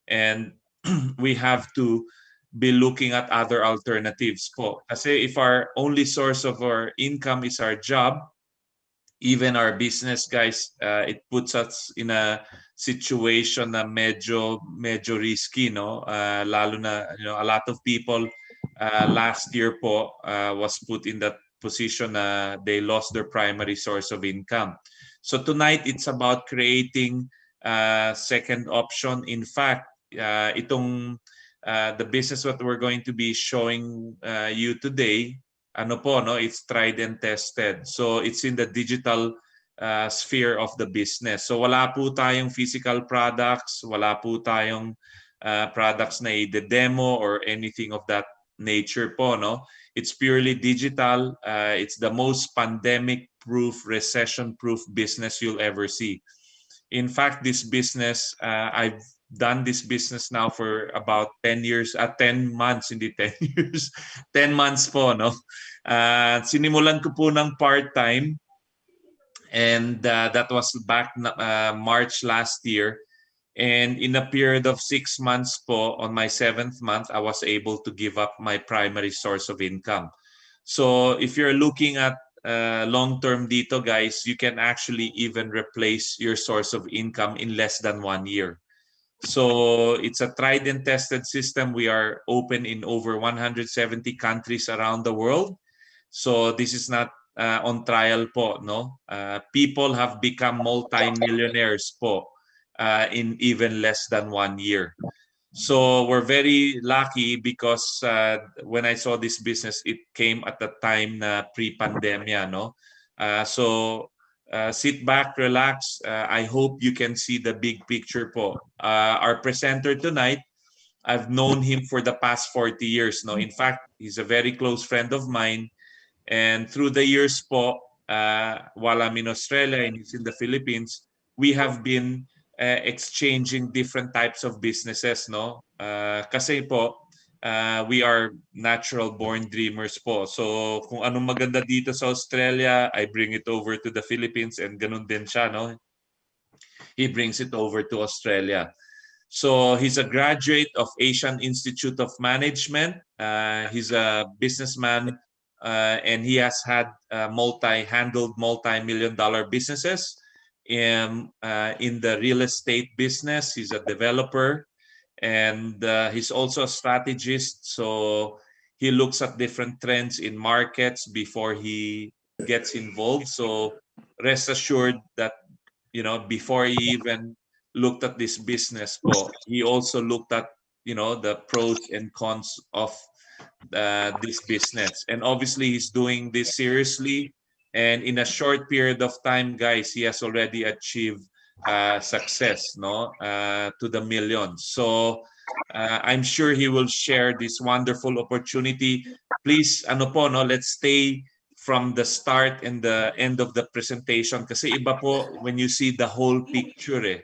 and we have to be looking at other alternatives po. Kasi if our only source of our income is our job, even our business guys, it puts us in a situation na medyo risky, no? Lalo na, you know, a lot of people last year po was put in that position na they lost their primary source of income. So tonight it's about creating second option. In fact, itong the business what we're going to be showing you today, ano po, no, it's tried and tested. So it's in the digital sphere of the business. So wala po tayong physical products, wala po tayong products na i-demo or anything of that nature po, no. It's purely digital. It's the most pandemic-proof, recession-proof business you'll ever see. In fact, this business, I've done this business now for about 10 years, 10 months, hindi 10 years, 10 months po, no? Sinimulan ko po ng part-time, and that was back March last year. And in a period of 6 months po, on my 7th month, I was able to give up my primary source of income. So if you're looking at long-term dito, guys, you can actually even replace your source of income in less than 1 year. So it's a tried and tested system. We are open in over 170 countries around the world. So this is not on trial po, no? People have become multi-millionaires po in even less than 1 year. So we're very lucky because when I saw this business, it came at the time na pre-pandemia, no? So sit back, relax. I hope you can see the big picture po. Our presenter tonight, I've known him for the past 40 years, no? In fact, he's a very close friend of mine. And through the years po, while I'm in Australia and he's in the Philippines, we have been exchanging different types of businesses, no? Kasi po, we are natural born dreamers po. So kung anong maganda dito sa Australia, I bring it over to the Philippines, and ganun din siya, no? He brings it over to Australia. So he's a graduate of Asian Institute of Management. He's a businessman, and he has had handled multi-million-dollar businesses in the real estate business. He's a developer, and he's also a strategist. So he looks at different trends in markets before he gets involved. So rest assured that, you know, before he even looked at this business po, he also looked at, you know, the pros and cons of this business. And obviously he's doing this seriously, and in a short period of time, guys, he has already achieved success, no, to the millions. So I'm sure he will share this wonderful opportunity. Please, ano po, no, let's stay from the start and the end of the presentation, kasi iba po when you see the whole picture eh.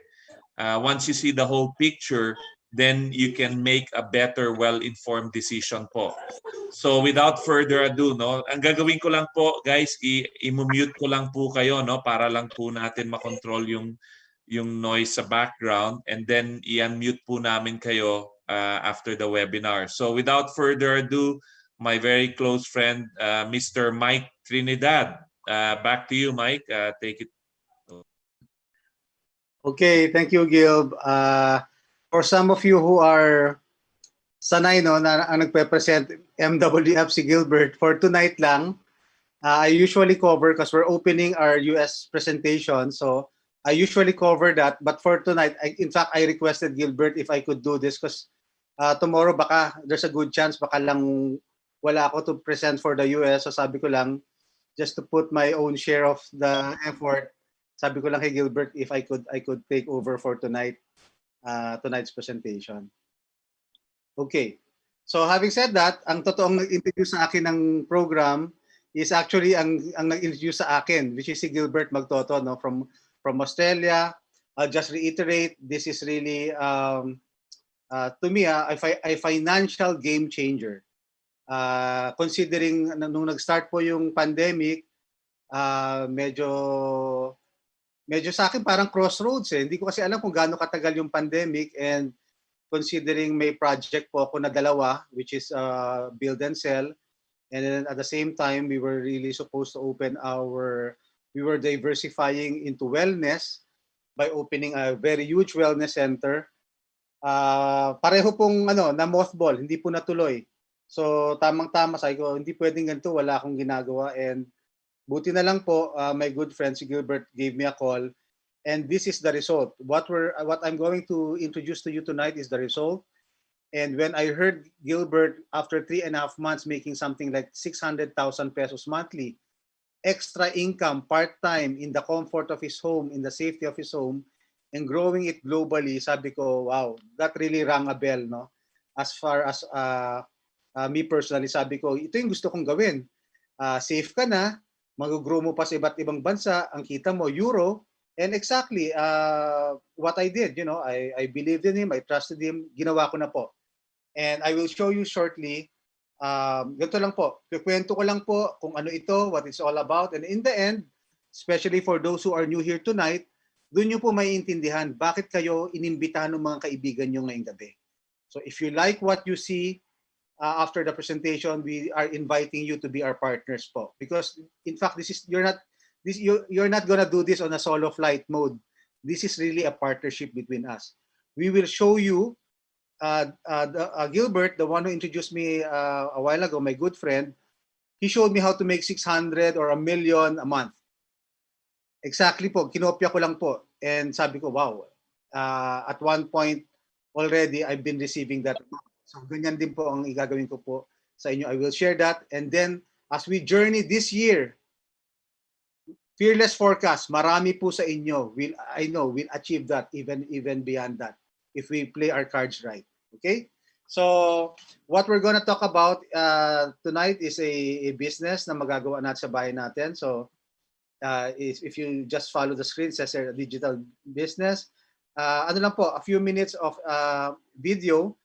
Once you see the whole picture, then you can make a better, well-informed decision po. So without further ado, no, ang gagawin ko lang po, guys, i-mute ko lang po kayo, no, para lang po natin makontrol yung noise sa background, and then i-unmute po namin kayo after the webinar. So without further ado, my very close friend, Mr. Mike Trinidad. Back to you, Mike. Take it. Okay, thank you, Gilb. For some of you who are sanay, no, na ang nagpe-present MWF si Gilbert, for tonight lang, I usually cover, because we're opening our US presentation, so I usually cover that. But for tonight, in fact, I requested Gilbert if I could do this, because tomorrow baka there's a good chance baka lang wala ako to present for the US. So sabi ko lang, just to put my own share of the effort, sabi ko lang kay Gilbert if I could take over for tonight's presentation. Okay. So having said that, ang totoong nag-introduce sa akin ng program is actually ang nag-introduce sa akin, which is si Gilbert Magtoto, no, from Australia. I'll just reiterate, this is really to me a financial game changer. Considering nung nag-start po yung pandemic, medyo sa akin parang crossroads eh. Hindi ko kasi alam kung gaano katagal yung pandemic, and considering may project po ako na dalawa, which is build and sell. And then at the same time, we were really supposed to open we were diversifying into wellness by opening a very huge wellness center. Pareho pong na mothball, hindi po natuloy. So tamang-tama, sabi ko, hindi pwedeng ganito, wala akong ginagawa. And buti na lang po, my good friend si Gilbert gave me a call. And this is the result. What I'm going to introduce to you tonight is the result. And when I heard Gilbert, after 3.5 months, making something like 600,000 pesos monthly, extra income, part-time, in the comfort of his home, in the safety of his home, and growing it globally, sabi ko, wow, that really rang a bell, no? As far as me personally, sabi ko, ito yung gusto kong gawin. Safe ka na, mag-grow mo pa sa iba't ibang bansa, ang kita mo, euro, and exactly what I did, I believed in him, I trusted him, ginawa ko na po. And I will show you shortly. Ganito lang po. Kukwento ko lang po kung ano ito, what it's all about. And in the end, especially for those who are new here tonight, doon nyo po maiintindihan bakit kayo inimbitahan ng mga kaibigan nyo ngayong gabi. So if you like what you see after the presentation, we are inviting you to be our partners po. Because in fact, you're not gonna do this on a solo flight mode. This is really a partnership between us. We will show you Gilbert, the one who introduced me a while ago, my good friend, he showed me how to make 600 or 1 million a month. Exactly po, kinopya ko lang po. And sabi ko, wow, at one point already, I've been receiving that. So ganyan din po ang igagawin ko po sa inyo. I will share that. And then, as we journey this year, fearless forecast, marami po sa inyo, I know, will achieve that even beyond that if we play our cards right. Okay? So, what we're gonna talk about tonight is a business na magagawa natin sa bahay natin. So, if you just follow the screen, it says a digital business. Ano lang po, a few minutes of video.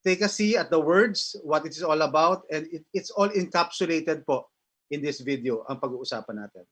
Take a see at the words, what it is all about, and it's all encapsulated po in this video, ang pag-uusapan natin.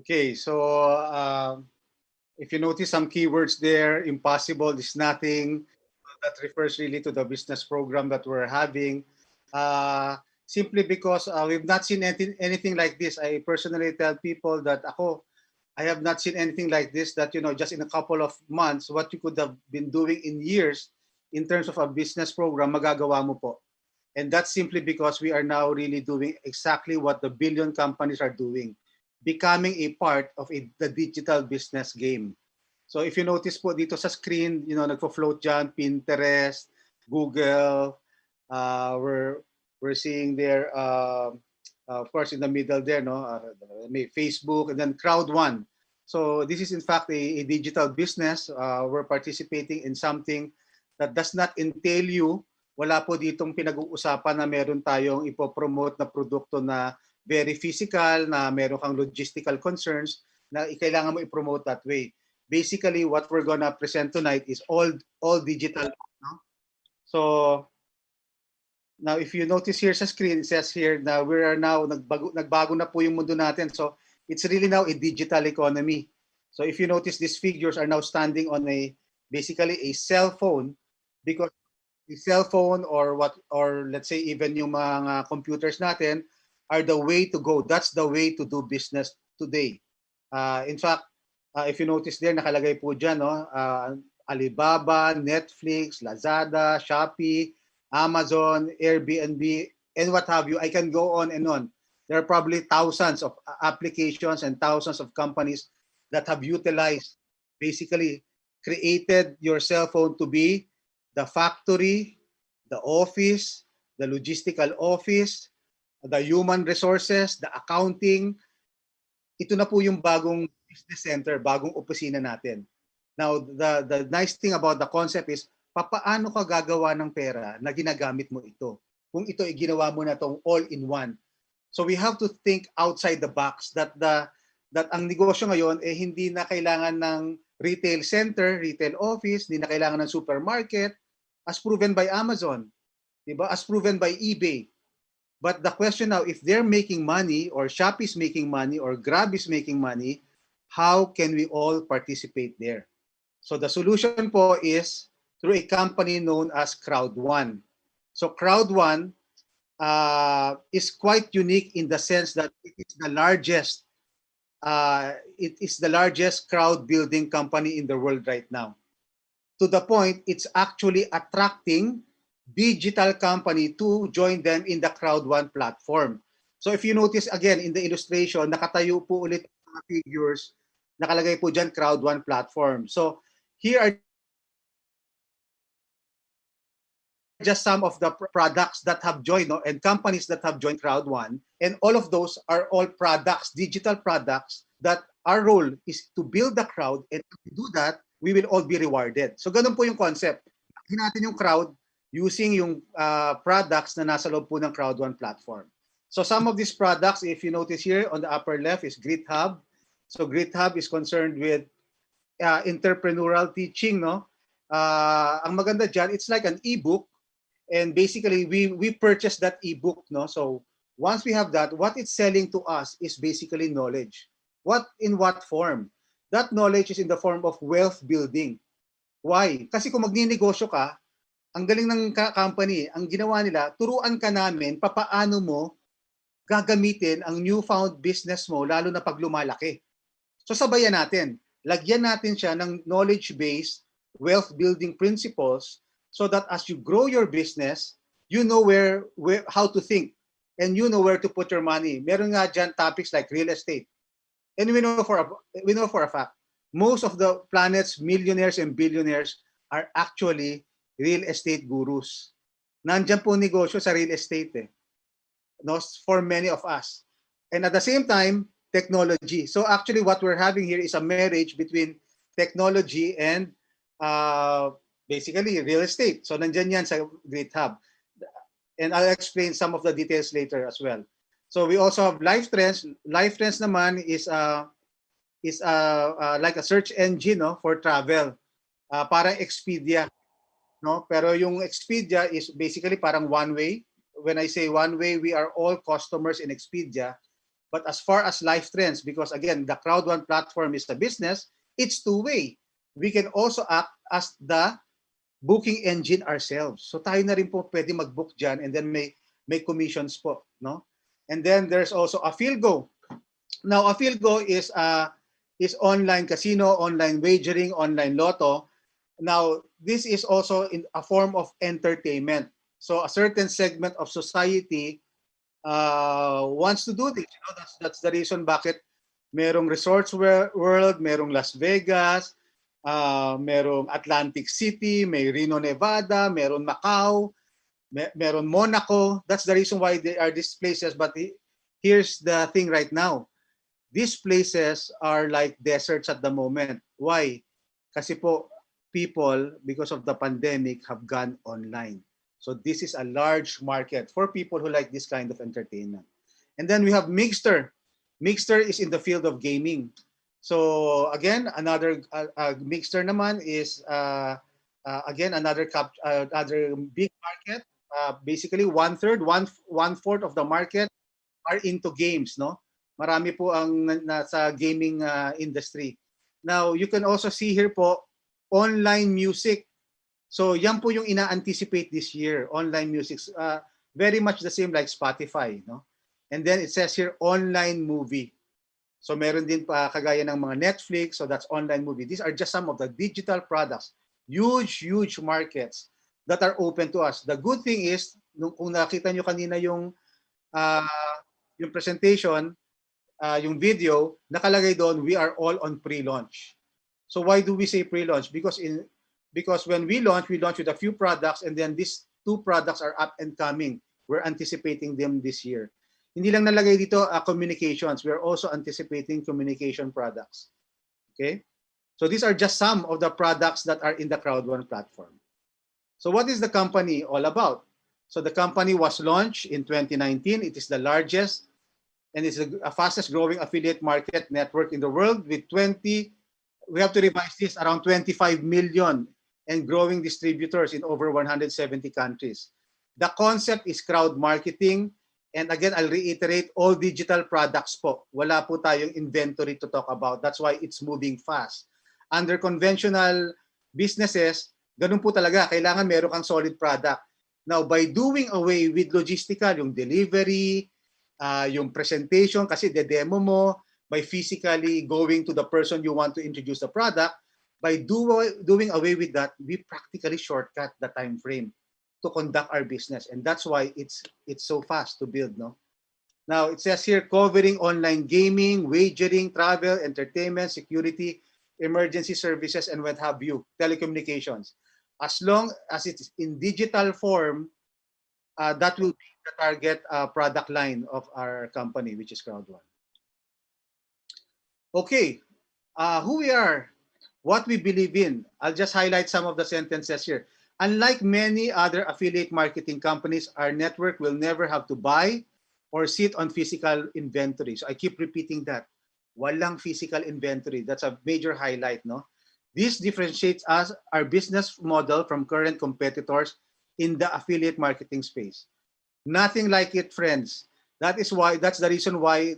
Okay, so if you notice some keywords there, impossible is nothing. That refers really to the business program that we're having. Simply because we've not seen anything like this. I personally tell people that I have not seen anything like this, that, just in a couple of months, what you could have been doing in years in terms of a business program, magagawa mo po. And that's simply because we are now really doing exactly what the billion companies are doing. becoming a part of the digital business game. So if you notice po dito sa screen, nagfo-float dyan, Pinterest, Google, we're seeing there, of course, in the middle there, no, may Facebook, and then Crowd1. So this is in fact a digital business. We're participating in something that does not entail you. Wala po ditong pinag-uusapan na meron tayong ipopromote na produkto na very physical, na meron kang logistical concerns na kailangan mo i-promote that way. Basically, what we're gonna present tonight is all digital. No? So now, if you notice here sa screen, it says here na we are now, nagbago na po yung mundo natin. So it's really now a digital economy. So if you notice, these figures are now standing on basically a cell phone, because the cell phone or let's say even yung mga computers natin are the way to go. That's the way to do business today. In fact, if you notice there, nakalagay po dyan, no? Alibaba, Netflix, Lazada, Shopee, Amazon, Airbnb, and what have you. I can go on and on. There are probably thousands of applications and thousands of companies that have utilized, basically created your cell phone to be the factory, the office, the logistical office, the human resources, the accounting. Ito na po yung bagong business center, bagong opisina natin. Now, the nice thing about the concept is, papaano ka gagawa ng pera na ginagamit mo ito? Kung ito ay ginawa mo na itong all-in-one. So we have to think outside the box that ang negosyo ngayon hindi na kailangan ng retail center, retail office, hindi na kailangan ng supermarket, as proven by Amazon, diba? As proven by eBay. But the question now, if they're making money, or Shopee is making money, or Grab is making money, how can we all participate there? So the solution po is through a company known as Crowd1. So Crowd1 is quite unique in the sense that it is the largest crowd building company in the world right now. To the point, it's actually attracting digital company to join them in the Crowd1 platform. So if you notice again in the illustration, nakatayo po ulit mga figures, nakalagay po dyan Crowd1 platform. So here are just some of the products that have joined, no, and companies that have joined Crowd1, and all of those are all products, digital products, that our role is to build the crowd, and if we do that, we will all be rewarded. So ganun po yung concept. Lagyan natin yung crowd using yung products na nasa loob po ng Crowd1 platform. So some of these products, if you notice here on the upper left, is GritHub. So GritHub is concerned with entrepreneurial teaching, no? Ang maganda dyan, it's like an ebook. And basically, we purchase that ebook, no? So once we have that, what it's selling to us is basically knowledge. In what form? That knowledge is in the form of wealth building. Why? Kasi kung magninegosyo ka, ang galing ng company, ang ginawa nila, turuan ka namin papaano mo gagamitin ang newfound business mo, lalo na pag lumalaki. So sabayan natin. Lagyan natin siya ng knowledge-based wealth building principles, so that as you grow your business, you know how to think, and you know where to put your money. Meron nga dyan topics like real estate. And we know for a fact, most of the planet's millionaires and billionaires are actually real estate gurus. Nandyan po negosyo sa real estate, no, for many of us. And at the same time, technology. So actually what we're having here is a marriage between technology and basically real estate. So nandyan yan sa GritHub. And I'll explain some of the details later as well. So we also have LifeTrends. LifeTrends naman is like a search engine, no, for travel. Parang Expedia, no? Pero yung Expedia is basically parang one way. When I say one way, we are all customers in Expedia. But as far as LifeTrends, because again, the Crowd1 platform is a business, it's two-way. We can also act as the booking engine ourselves. So tayo na rin po pwede mag-book dyan, and then may commissions po, no? And then there's also Afilgo. Now Afilgo is online casino, online wagering, online lotto. Now this is also in a form of entertainment. So a certain segment of society wants to do this. You know, that's the reason bakit merong Resorts World, merong Las Vegas, merong Atlantic City, may Reno, Nevada, meron Macau, meron Monaco. That's the reason why they are these places. But here's the thing right now. These places are like deserts at the moment. Why? Kasi po, people, because of the pandemic, have gone online. So this is a large market for people who like this kind of entertainment. And then we have Mixter. Mixter is in the field of gaming. So again, another Mixter naman is again another big market. Basically, one fourth of the market are into games, no? Marami po ang nasa gaming industry. Now, you can also see here po online music. So, yan po yung ina-anticipate this year, online music. Very much the same like Spotify, no? And then it says here online movie. So, meron din pa kagaya ng mga Netflix, so that's online movie. These are just some of the digital products. Huge markets that are open to us. The good thing is, kung nakita nyo kanina yung presentation, yung video, nakalagay doon, we are all on pre-launch. So why do we say pre-launch? Because when we launch with a few products, and then these 2 products are up and coming. We're anticipating them this year. Hindi lang nalagay dito communications. We're also anticipating communication products. Okay? So these are just some of the products that are in the Crowd1 platform. So what is the company all about? So the company was launched in 2019. It is the largest and it's the fastest growing affiliate market network in the world with we have to revise this, around 25 million and growing distributors in over 170 countries. The concept is crowd marketing. And again, I'll reiterate, all digital products po. Wala po tayong inventory to talk about. That's why it's moving fast. Under conventional businesses, ganun po talaga. Kailangan meron kang solid product. Now, by doing away with logistical, yung delivery, yung presentation, kasi de-demo mo, by physically going to the person you want to introduce the product, by doing away with that, we practically shortcut the time frame to conduct our business. And that's why it's so fast to build, no? Now, it says here, covering online gaming, wagering, travel, entertainment, security, emergency services, and what have you, telecommunications. As long as it's in digital form, that will be the target product line of our company, which is Crowd1. Okay, who we are, what we believe in. I'll just highlight some of the sentences here. Unlike many other affiliate marketing companies, our network will never have to buy or sit on physical inventory. So I keep repeating that. Walang physical inventory. That's a major highlight, no? This differentiates us, our business model, from current competitors in the affiliate marketing space. Nothing like it, friends. That's the reason why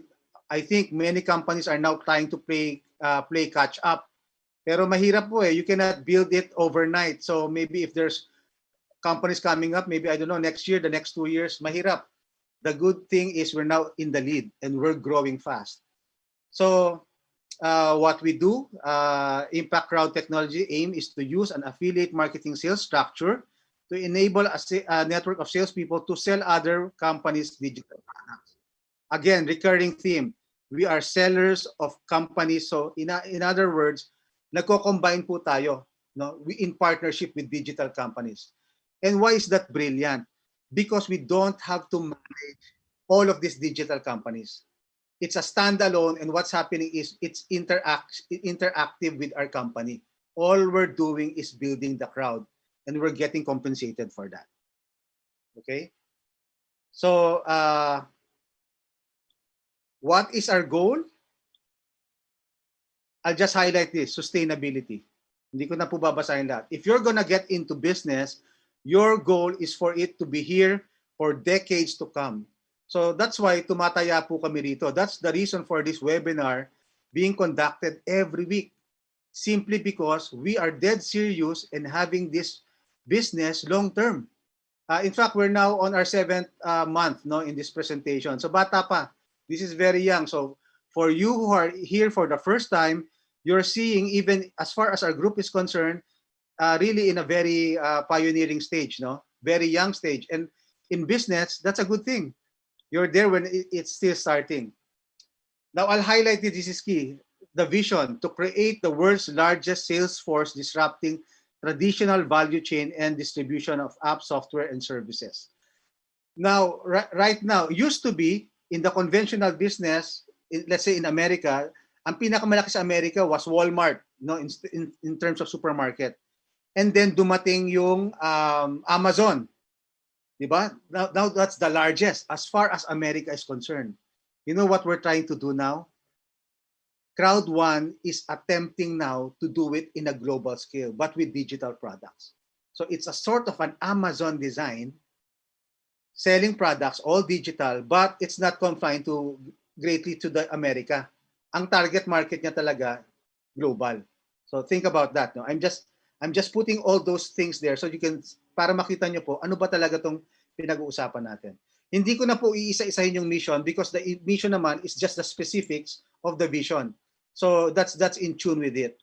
I think many companies are now trying to play catch up. Pero mahirap po eh. You cannot build it overnight. So maybe if there's companies coming up, maybe, I don't know, next year, the next 2 years, mahirap. The good thing is we're now in the lead and we're growing fast. So what we do, Impact Crowd Technology aim is to use an affiliate marketing sales structure to enable a network of salespeople to sell other companies' digital products. Again, recurring theme, we are sellers of companies. So in other words, nagko-combine po tayo, no? In partnership with digital companies. And why is that brilliant? Because we don't have to manage all of these digital companies. It's a standalone, and what's happening is it's interactive with our company. All we're doing is building the crowd, and we're getting compensated for that. Okay? So, what is our goal? I'll just highlight this, sustainability. Hindi ko na po babasahin lahat. If you're gonna get into business, your goal is for it to be here for decades to come. So that's why tumataya po kami rito. That's the reason for this webinar being conducted every week. Simply because we are dead serious in having this business long term. In fact, we're now on our 7th month, no, in this presentation. So bata pa. This is very young. So for you who are here for the first time, you're seeing, even as far as our group is concerned, really in a very pioneering stage, no? Very young stage. And in business, that's a good thing. You're there when it's still starting. Now I'll highlight it, this is key. The vision to create the world's largest sales force disrupting traditional value chain and distribution of app software and services. Now, right now, used to be in the conventional business, let's say in America, ang pinakamalaki sa America was Walmart, no, in terms of supermarket. And then dumating yung Amazon, di ba? Now that's the largest as far as America is concerned. You know what we're trying to do now? Crowd One is attempting now to do it in a global scale, but with digital products. So it's a sort of an Amazon design, selling products all digital, but it's not confined to greatly to the America. Ang target market niya talaga global. So think about that. No, I'm just putting all those things there so you can, para makita nyo po ano ba talaga tong pinag-uusapan natin. Hindi ko na po iisa-isahin yung mission because the mission naman is just the specifics of the vision. So that's in tune with it.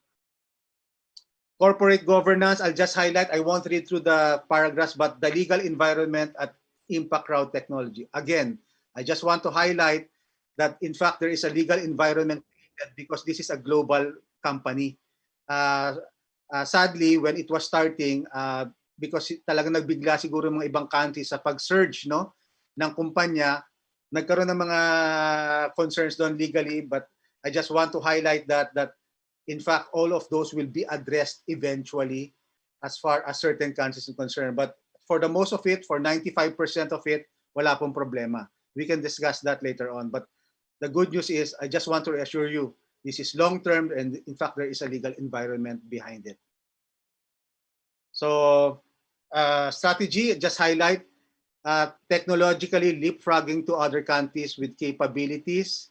Corporate governance, I'll just highlight. I won't read through the paragraphs, but the legal environment at Impact Crowd Technology. Again, I just want to highlight that in fact there is a legal environment because this is a global company. Sadly, when it was starting, because talagang nagbigla siguro mga ibang countries sa pag-surge, no, ng kumpanya, nagkaroon ng mga concerns doon legally, but I just want to highlight that in fact all of those will be addressed eventually as far as certain countries are concerned. But for the most of it, for 95% of it, wala pong problema. We can discuss that later on. But the good news is, I just want to reassure you, this is long-term and in fact there is a legal environment behind it. So strategy, just highlight, technologically leapfrogging to other countries with capabilities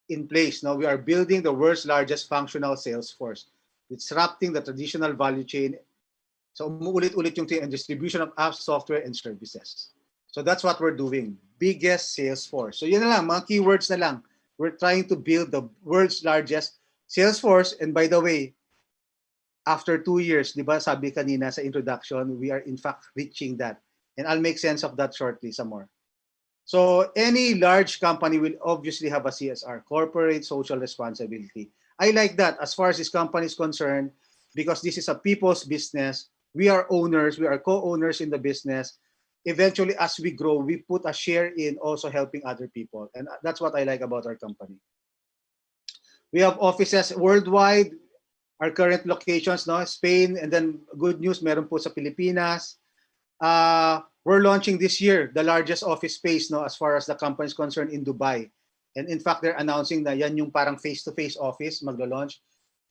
in place. Now we are building the world's largest functional sales force, disrupting the traditional value chain. So umuulit-ulit yung distribution of apps, software, and services. So that's what we're doing. Biggest sales force. So yun na lang, mga keywords na lang. We're trying to build the world's largest sales force. And by the way, after 2 years, di ba, sabi kanina sa introduction, we are in fact reaching that. And I'll make sense of that shortly some more. So any large company will obviously have a CSR, corporate social responsibility. I like that as far as this company is concerned, because this is a people's business. We are owners, we are co-owners in the business. Eventually, as we grow, we put a share in also helping other people. And that's what I like about our company. We have offices worldwide. Our current locations, no, Spain, and then good news, meron po sa Pilipinas. We're launching this year the largest office space, no, as far as the company is concerned, in Dubai. And in fact, they're announcing na yan yung parang face-to-face office maglo-launch.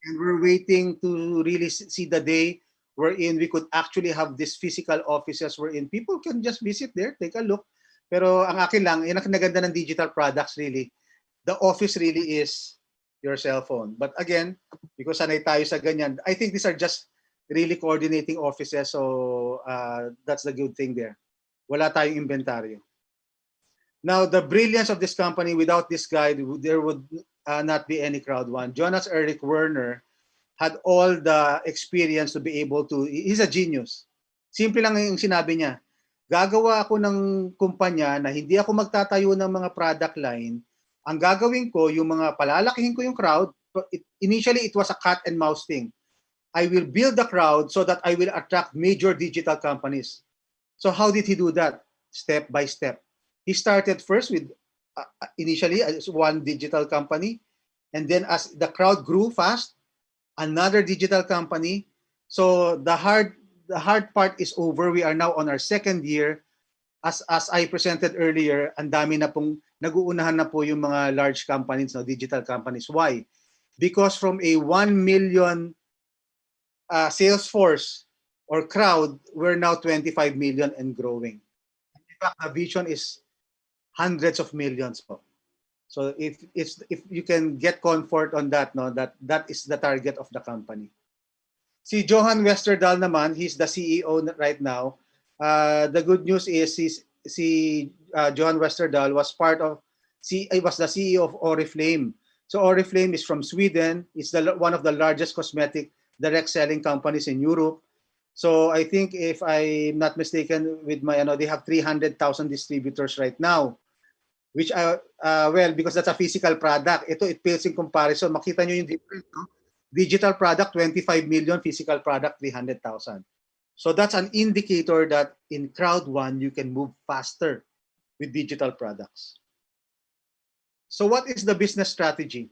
And we're waiting to really see the day wherein we could actually have these physical offices wherein people can just visit there, take a look. Pero ang akin lang, yun ang naganda ng digital products really. The office really is your cell phone. But again, because sanay tayo sa ganyan, I think these are just really coordinating offices. So that's the good thing there. Wala tayong inventaryo. Now, the brilliance of this company, without this guy, there would not be any Crowd One. Jonas Eric Werner had all the experience to be able to, he's a genius. Simple lang yung sinabi niya, gagawa ako ng kumpanya na hindi ako magtatayo ng mga product line. Ang gagawin ko, yung mga palalakihin ko yung crowd. Initially, it was a cat and mouse thing. I will build the crowd so that I will attract major digital companies. So how did he do that? Step by step. He started first with initially as one digital company, and then as the crowd grew fast, another digital company. So the hard part is over. We are now on our second year. As I presented earlier, ang dami na pong nag-uunahan na po yung mga large companies, no, digital companies. Why? Because from a 1 million sales force or crowd, we're now 25 million and growing. In fact, the vision is hundreds of millions po. So if you can get comfort on that, no, that is the target of the company. Si Johan Westerdahl naman, he's the CEO right now. The good news is Johan Westerdahl was the CEO of Oriflame. So Oriflame is from Sweden. It's one of the largest cosmetic direct selling companies in Europe. So I think if I'm not mistaken with they have 300,000 distributors right now. which well, because that's a physical product. Ito, it pales in comparison. Makita nyo yung difference, no? Digital product, 25 million. Physical product, 300,000. So that's an indicator that in crowd one, you can move faster with digital products. So what is the business strategy?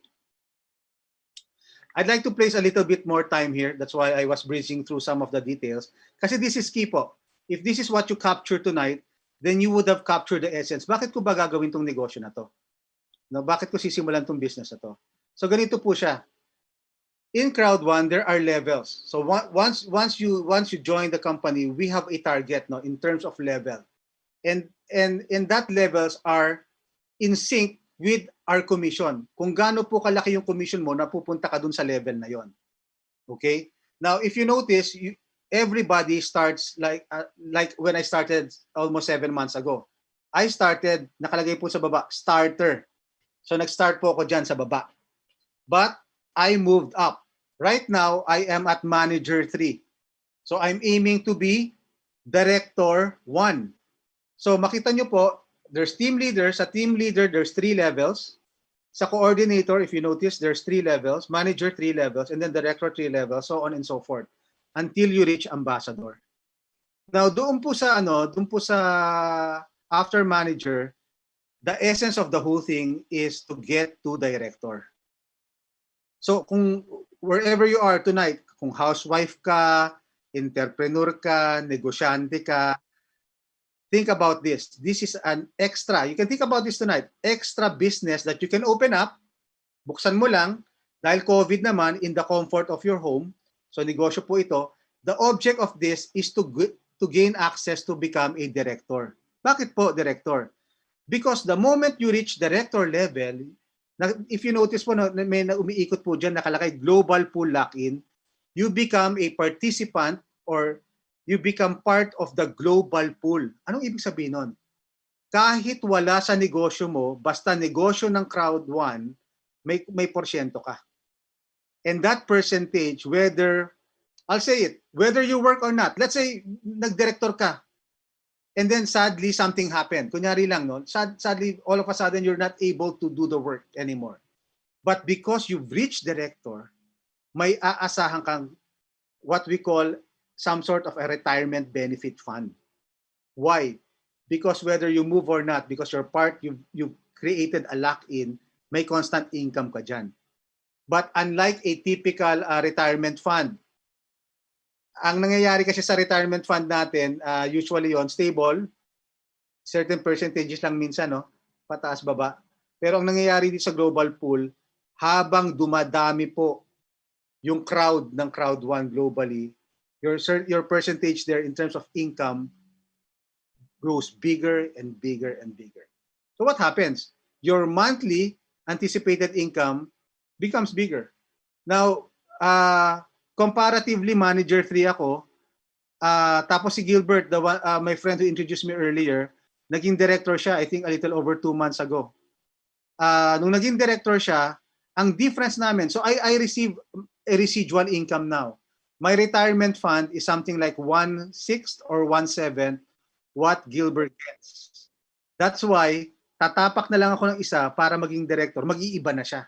I'd like to place a little bit more time here. That's why I was breezing through some of the details. Kasi this is key po. If this is what you capture tonight, then you would have captured the essence. Bakit ko ba gagawin tong negosyo na to? No, bakit ko sisimulan tong business na to? So ganito po siya. In crowd one, there are levels. So once you join the company, we have a target, no, in terms of level. And that levels are in sync with our commission. Kung gaano po kalaki yung commission mo, napupunta ka dun sa level na yon. Okay? Now, if you notice, everybody starts like when I started almost 7 months ago. I started, nakalagay po sa baba, starter. So nag-start po ako dyan sa baba. But I moved up. Right now, I am at manager 3. So I'm aiming to be director 1. So makita nyo po, there's team leader. Sa team leader, there's 3 levels. Sa coordinator, if you notice, there's 3 levels. Manager, 3 levels. And then director, 3 levels. So on and so forth. Until you reach ambassador. Now, doon po sa after manager, the essence of the whole thing is to get to director. So kung wherever you are tonight, kung housewife ka, entrepreneur ka, negosyante ka, think about this. This is an extra. You can think about this tonight. Extra business that you can open up. Buksan mo lang. Dahil COVID naman, in the comfort of your home. So negosyo po ito. The object of this is to gain access to become a director. Bakit po director? Because the moment you reach director level, if you notice po, may umiikot po dyan, nakalagay global pool lock-in, you become a participant or you become part of the global pool. Anong ibig sabihin nun? Kahit wala sa negosyo mo, basta negosyo ng crowd 1, may porsyento ka. And that percentage, whether, I'll say it, whether you work or not, let's say, nag-director ka, and then sadly, something happened. Kunyari lang, no? Sadly, all of a sudden, you're not able to do the work anymore. But because you've reached director, may aasahan kang what we call some sort of a retirement benefit fund. Why? Because whether you move or not, because you're part, you've created a lock-in, may constant income ka dyan. But unlike a typical retirement fund, ang nangyayari kasi sa retirement fund natin, usually yon stable, certain percentages lang minsan, no? Pataas baba. Pero ang nangyayari dito sa global pool, habang dumadami po yung crowd ng crowd 1 globally, your percentage there in terms of income grows bigger and bigger and bigger. So what happens? Your monthly anticipated income becomes bigger. Now, comparatively, manager 3 ako. Tapos si Gilbert, my friend who introduced me earlier, naging director siya, I think a little over 2 months ago. Nung naging director siya, ang difference namin, so I receive a residual income now. My retirement fund is something like 1/6 or 1/7 what Gilbert gets. That's why, tatapak na lang ako ng isa para maging director, mag-iiba na siya.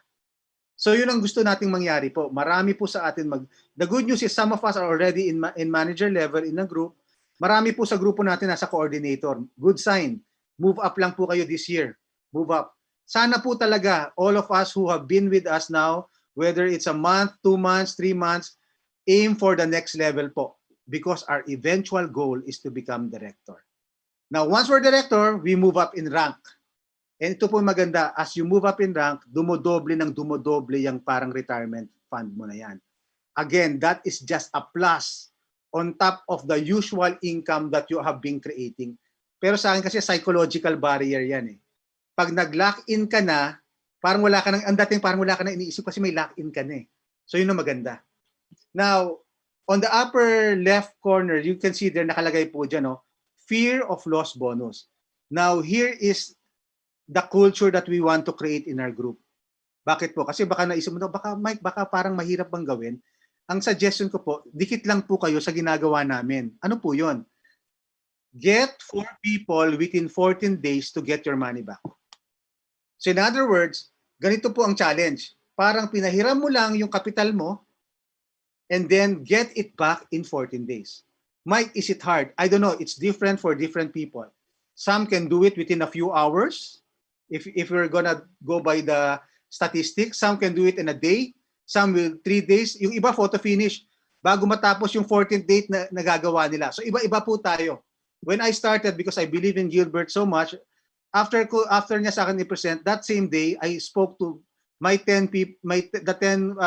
So yun ang gusto nating mangyari po. Marami po sa atin the good news is some of us are already in manager level in a group. Marami po sa grupo natin nasa coordinator. Good sign. Move up lang po kayo this year. Move up. Sana po talaga all of us who have been with us now, whether it's a month, 2 months, 3 months, aim for the next level po because our eventual goal is to become director. Now, once we're director, we move up in rank. And ito po maganda, as you move up in rank, dumodoble yung parang retirement fund mo na yan. Again, that is just a plus on top of the usual income that you have been creating. Pero sa akin kasi psychological barrier yan eh. Pag nag-lock-in ka na, parang wala ka nang, ang dating parang wala ka nang iniisip kasi may lock-in ka na eh. So yun ang maganda. Now, on the upper left corner, you can see there nakalagay po dyan, no? Fear of loss bonus. Now, here is the culture that we want to create in our group. Bakit po? Kasi baka naisip mo, baka Mike, baka parang mahirap bang gawin? Ang suggestion ko po, dikit lang po kayo sa ginagawa namin. Ano po yun? Get 4 people within 14 days to get your money back. So in other words, ganito po ang challenge. Parang pinahiram mo lang yung kapital mo and then get it back in 14 days. Mike, is it hard? I don't know. It's different for different people. Some can do it within a few hours. If we're gonna go by the statistics, some can do it in a day. Some will 3 days. Yung iba photo finish bago matapos yung 14th date na nagagawa nila. So iba-iba po tayo. When I started, because I believe in Gilbert so much, after niya sa akin i-present, that same day, I spoke to my 10 people, the 10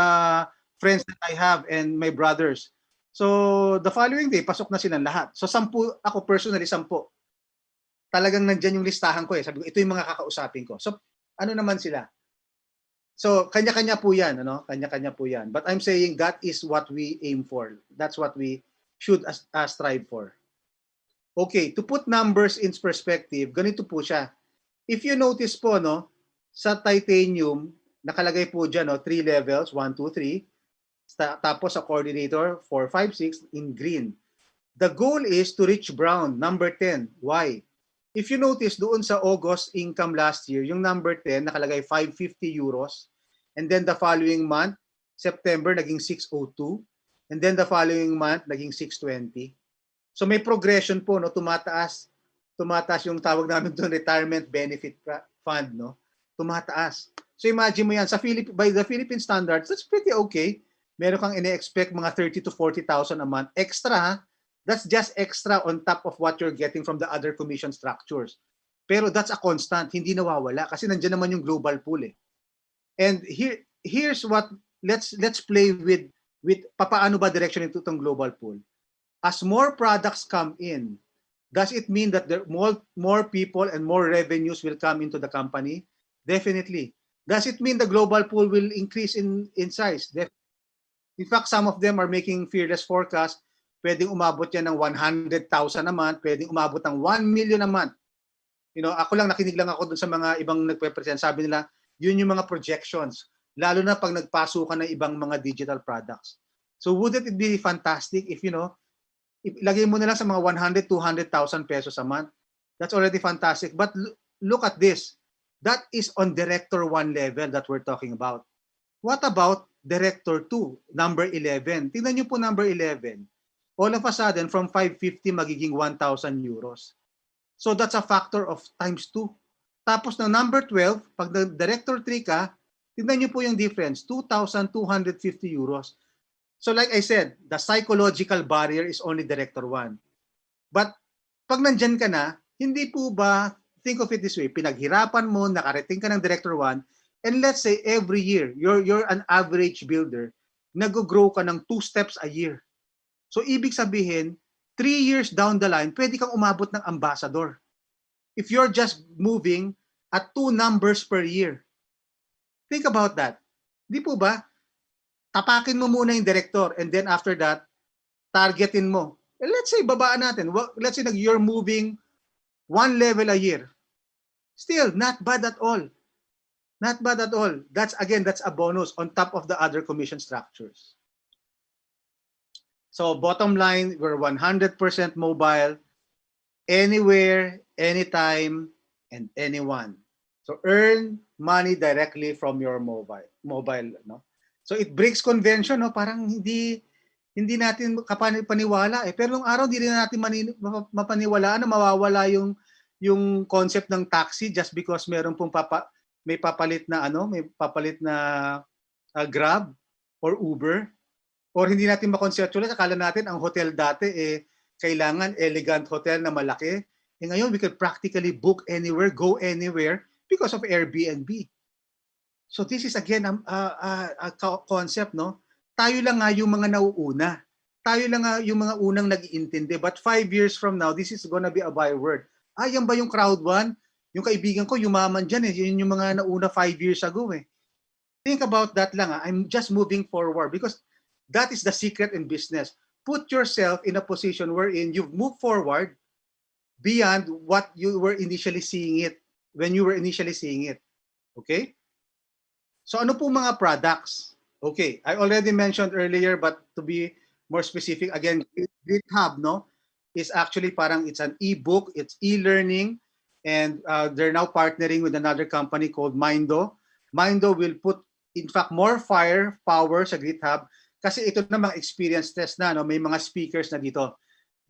friends that I have and my brothers. So the following day, pasok na silang lahat. So 10, ako personally 10. Talagang nandyan yung listahan ko eh. Sabi ko, ito yung mga kakausapin ko. So ano naman sila? So kanya-kanya po yan, ano? Kanya-kanya po yan. But I'm saying that is what we aim for. That's what we should strive for. Okay, to put numbers in perspective, ganito po siya. If you notice po, no, sa titanium, nakalagay po dyan, no, 3 levels, 1, 2, 3. Tapos sa coordinator, 4, 5, 6 in green. The goal is to reach brown, number 10. Why? If you notice, doon sa August income last year, yung number 10, nakalagay 550 euros. And then the following month, September, naging 602. And then the following month, naging 620. So may progression po, no, tumataas yung tawag namin doon, retirement benefit fund, no, tumataas. So imagine mo yan, by the Philippine standards, that's pretty okay. Meron kang ine-expect mga 30 to 40,000 a month extra. That's just extra on top of what you're getting from the other commission structures. Pero that's a constant, hindi nawawala kasi nandiyan naman yung global pool eh. And here's what, let's play with papaano ba direction ito itong global pool. As more products come in, does it mean that there more people and more revenues will come into the company? Definitely. Does it mean the global pool will increase in size? In fact, some of them are making fearless forecast. Pwedeng umabot yan ng 100,000 a month, pwedeng umabot ng 1 million a month. You know, ako lang, nakinig lang ako dun sa mga ibang nagpe-present. Sabi nila, yun yung mga projections. Lalo na pag nagpasukan ng ibang mga digital products. So wouldn't it be fantastic if, you know, ilagay mo na lang sa mga 100, 200,000 pesos a month. That's already fantastic. But look at this. That is on Director 1 level that we're talking about. What about Director 2, number 11? Tingnan nyo po number 11. All of a sudden, from 550 magiging 1,000 euros. So that's a factor of times 2. Tapos ng number 12, pag Director 3 ka, tingnan nyo po yung difference, 2,250 euros. So like I said, the psychological barrier is only Director 1. But pag nandyan ka na, hindi po ba, think of it this way, pinaghirapan mo, nakarating ka ng Director 1, and let's say every year, you're an average builder, nag-grow ka ng 2 steps a year. So ibig sabihin, 3 years down the line, pwede kang umabot ng ambassador. If you're just moving at 2 numbers per year. Think about that. Di po ba? Tapakin mo muna yung director and then after that, targetin mo. And let's say, babaan natin. Let's say you're moving 1 level a year. Still, not bad at all. Not bad at all. That's a bonus on top of the other commission structures. So bottom line, we're 100% mobile, anywhere, anytime, and anyone. So earn money directly from your mobile, no? So it breaks convention, no? Parang hindi natin paniwala eh. Pero nung araw hindi rin natin mapaniwalaan na mawawala yung concept ng taxi just because meron pong may papalit na Grab or Uber. Or hindi natin makonceptualize, akala natin ang hotel dati kailangan elegant hotel na malaki. Ngayon we can practically book anywhere, go anywhere because of Airbnb. So this is again a concept, no? Tayo lang nga yung mga nauuna. Tayo lang nga yung mga unang nag-iintindi. But 5 years from now, this is gonna be a byword. Yan ba yung crowd one? Yung kaibigan ko, yumaman dyan Yun yung mga nauna 5 years ago Think about that lang I'm just moving forward because that is the secret in business. Put yourself in a position wherein you've moved forward beyond what you were initially seeing it, when you were initially seeing it. Okay? So ano po mga products? Okay, I already mentioned earlier, but to be more specific, again, GitHub, no, is actually parang it's an e-book, it's e-learning. And they're now partnering with another company called Mindo. Mindo will put, in fact, more firepower sa GitHub kasi ito na mga experience test na, no? May mga speakers na dito.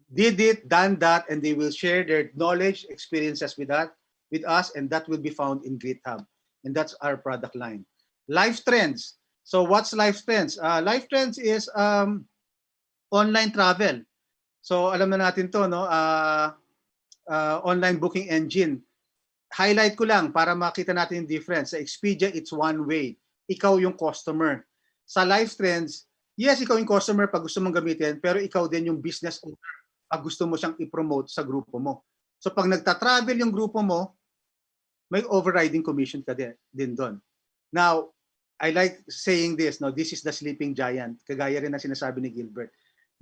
Did it, done that, and they will share their knowledge, experiences with us, and that will be found in GitHub. And that's our product line. Life Trends. So what's Life Trends? Life Trends is online travel. So alam na natin to, no? Online booking engine. Highlight ko lang para makita natin yung difference. Sa Expedia, it's one way. Ikaw yung customer. Sa Life Trends, yes, ikaw yung customer pag gusto mong gamitin, pero ikaw din yung business owner pag gusto mo siyang i-promote sa grupo mo. So pag nagta-travel yung grupo mo, may overriding commission ka din doon. Now, I like saying this, no, this is the sleeping giant. Kagaya rin na sinasabi ni Gilbert.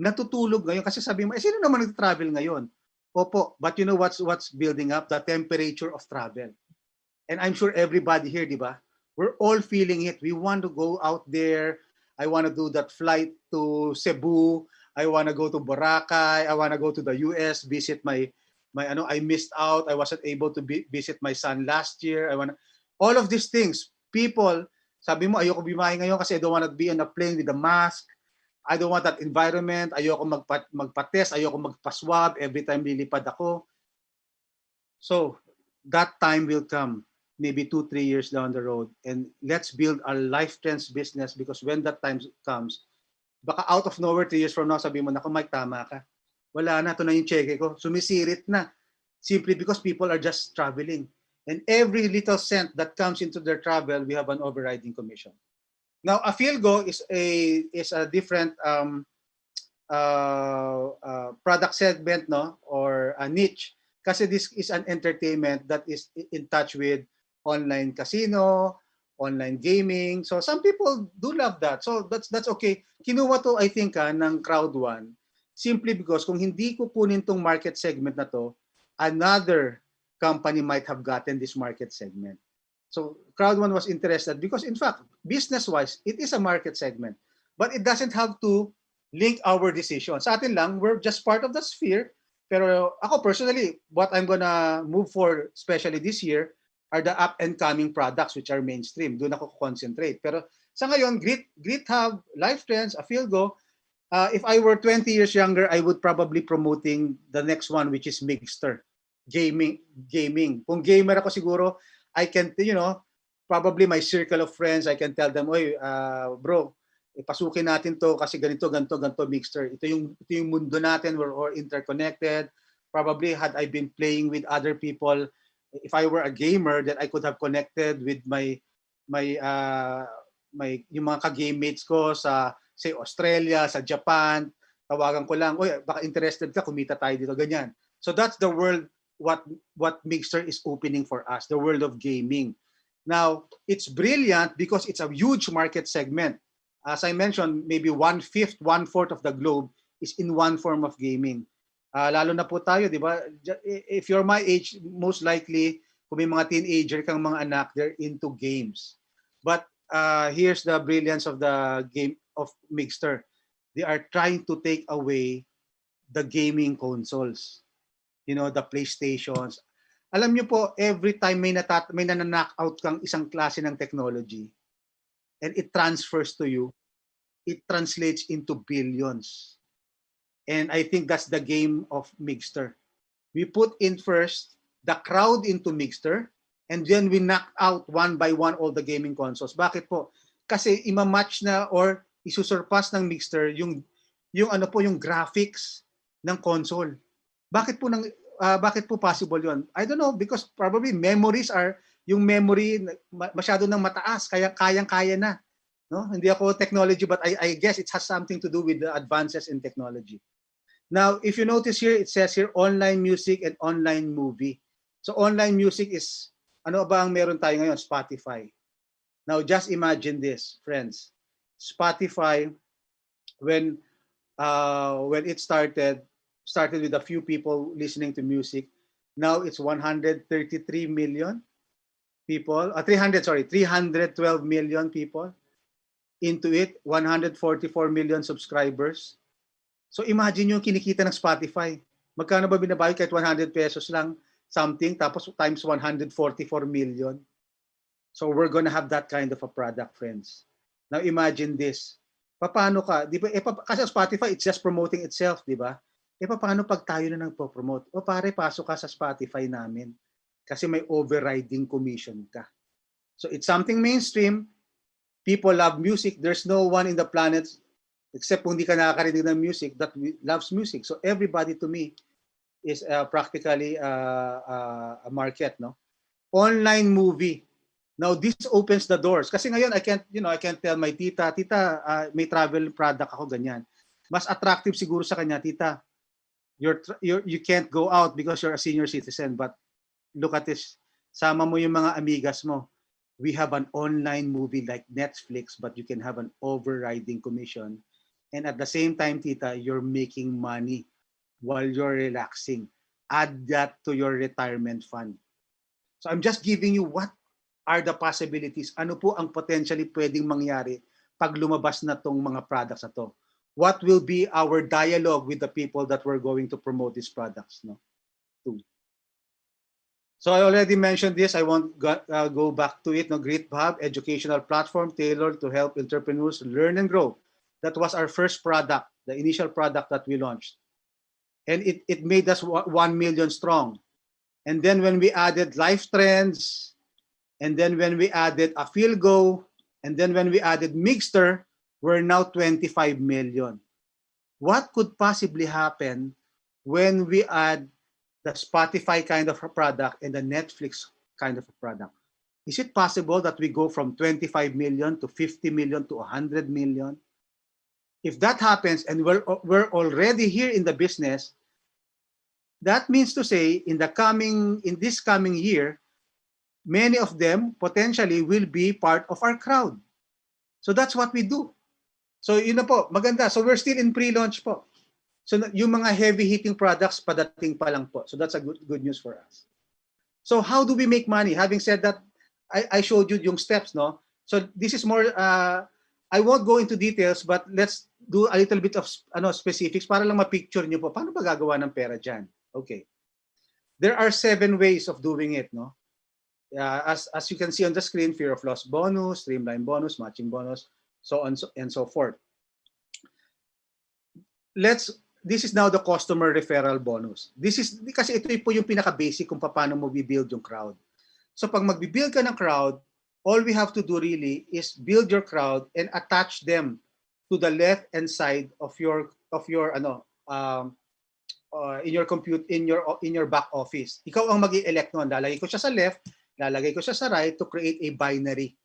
Natutulog ngayon kasi sabi mo, sino naman nag-travel ngayon? Opo, but you know what's building up? The temperature of travel. And I'm sure everybody here, di ba? We're all feeling it. We want to go out there. I want to do that flight to Cebu. I want to go to Boracay. I want to go to the US, visit my I missed out. I wasn't able to visit my son last year. All of these things. People, sabi mo, ayoko bimahe ngayon kasi I don't want to be on a plane with a mask. I don't want that environment. Ayoko magpa-test. Ayoko magpa-swab every time lilipad ako. So, that time will come. Maybe 2-3 years down the road. And let's build our Life Trends business because when that time comes, baka out of nowhere 3 years from now, sabi mo, naku Mike, tama ka. Wala na, ito na yung cheque ko. Sumisirit na. Simply because people are just traveling. And every little cent that comes into their travel, we have an overriding commission. Now, Afilgo is a different product segment, no, or a niche. Kasi this is an entertainment that is in touch with online casino, online gaming. So some people do love that. So that's okay. Kinuha to, I think, ng Crowd1 simply because kung hindi ko kunin tong market segment na to, another company might have gotten this market segment. So Crowd1 was interested because in fact, business-wise, it is a market segment. But it doesn't have to link our decision. Sa atin lang, we're just part of the sphere. Pero ako personally, what I'm gonna move for, especially this year, are the up-and-coming products which are mainstream. Doon ako concentrate. Pero sa ngayon, GitHub, Life Trends, Afilgo, if I were 20 years younger, I would probably promoting the next one, which is Mixter. Gaming. Kung gamer ako siguro, I can, probably my circle of friends, I can tell them, oy, bro, ipasukin natin to kasi ganito, Mixter. Ito yung mundo natin, we're all interconnected. Probably had I been playing with other people, if I were a gamer, that I could have connected with yung mga ka-game mates ko sa, say, Australia, sa Japan. Tawagan ko lang, oy, baka interested ka, kumita tayo dito, ganyan. So that's the world, what Mixer is opening for us, the world of gaming. Now, it's brilliant because it's a huge market segment. As I mentioned, maybe 1/5, 1/4 of the globe is in one form of gaming. Lalo na po tayo, di ba? If you're my age, most likely, kung may mga teenager kang mga anak, they're into games. But here's the brilliance of the game of Mixter. They are trying to take away the gaming consoles. The PlayStations. Alam nyo po, every time may na-knock out kang isang klase ng technology and it transfers to you, it translates into billions. And I think that's the game of Mixter. We put in first the crowd into Mixter and then we knock out one by one all the gaming consoles. Bakit po? Kasi ima-match na or isusurpass ng Mixter yung graphics ng console. Bakit po possible yun? I don't know, because probably yung memory masyado nang mataas, kaya kayang-kaya na. No? Hindi ako technology, but I guess it has something to do with the advances in technology. Now, if you notice here, it says here online music and online movie. So online music is, ano ba ang meron tayo ngayon? Spotify. Now, just imagine this, friends. Spotify, when it started with a few people listening to music. Now it's 133 million people, 312 million people into it, 144 million subscribers. So imagine yung kinikita ng Spotify. Magkano ba binabayad kahit 100 pesos lang? something, tapos times 144 million. So we're gonna have that kind of a product, friends. Now imagine this. Paano ka, di ba, kasi Spotify, it's just promoting itself, di ba? Paano pag tayo na nagpo-promote? O pare, pasok ka sa Spotify namin. Kasi may overriding commission ka. So it's something mainstream. People love music. There's no one in the planet, except kung di ka nakakarinig ng music, that loves music. So everybody to me is practically a market, no? Online movie. Now this opens the doors. Kasi ngayon I can't tell my tita, may travel product ako ganyan. Mas attractive siguro sa kanya, tita. You can't go out because you're a senior citizen, but look at this. Sama mo yung mga amigas mo. We have an online movie like Netflix, but you can have an overriding commission. And at the same time, tita, you're making money while you're relaxing. Add that to your retirement fund. So I'm just giving you what are the possibilities. Ano po ang potentially pwedeng mangyari pag lumabas na tong mga products na to? What will be our dialogue with the people that we're going to promote these products, no? So I already mentioned this. I won't go back to it. No, GreatHub, educational platform tailored to help entrepreneurs learn and grow. That was our first product, the initial product that we launched. And it made us 1 million strong. And then when we added life trends, and then when we added a FeelGo, and then when we added Mixter, we're now 25 million. What could possibly happen when we add the Spotify kind of a product and the Netflix kind of a product? Is it possible that we go from 25 million to 50 million to 100 million? If that happens, and we're already here in the business, that means to say in this coming year, many of them potentially will be part of our crowd. So that's what we do. So yun na po, maganda. So we're still in pre-launch po. So yung mga heavy-hitting products, padating pa lang po. So that's a good news for us. So how do we make money? Having said that, I showed you yung steps, no? So this is more, I won't go into details, but let's do a little bit of specifics para lang ma-picture nyo po. Paano ba gagawa ng pera dyan? Okay. There are 7 ways of doing it, no? As you can see on the screen, fear of loss bonus, streamline bonus, matching bonus, so on and so forth. This is now the customer referral bonus. This is kasi ito po yung pinaka-basic kung paano mo bibuild yung crowd. So pag magbibuild ka ng crowd, all we have to do really is build your crowd and attach them to the left hand side of your in your back office. Ikaw ang mag-i-elect noon. Lalagay ko siya sa left, lalagay ko siya sa right to create a binary,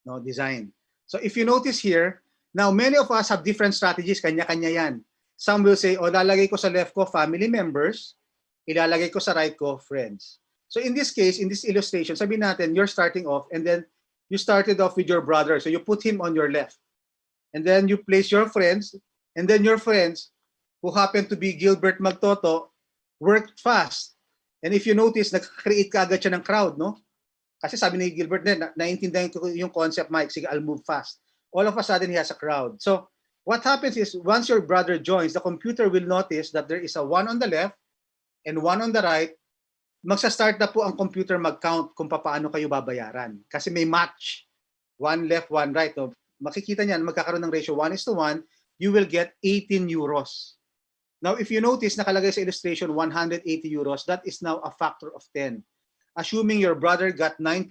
no, design. So if you notice here, now many of us have different strategies, kanya-kanya yan. Some will say, lalagay ko sa left ko family members, ilalagay ko sa right ko friends. So in this case, in this illustration, sabihin natin, you're starting off and then you started off with your brother. So you put him on your left. And then you place your friends, and then your friends who happen to be Gilbert Magtoto worked fast. And if you notice, nag-create ka agad siya ng crowd, no? Kasi sabi ni Gilbert na naiintindihan ko yung concept, Mike, sige, I'll move fast. All of a sudden, he has a crowd. So what happens is, once your brother joins, the computer will notice that there is a 1 on the left and 1 on the right. Magsa-start na po ang computer mag-count kung paano kayo babayaran. Kasi may match. 1 left, 1 right. No? Makikita niyan, magkakaroon ng ratio 1:1, you will get 18 euros. Now, if you notice, nakalagay sa illustration, 180 euros, that is now a factor of 10. Assuming your brother got 9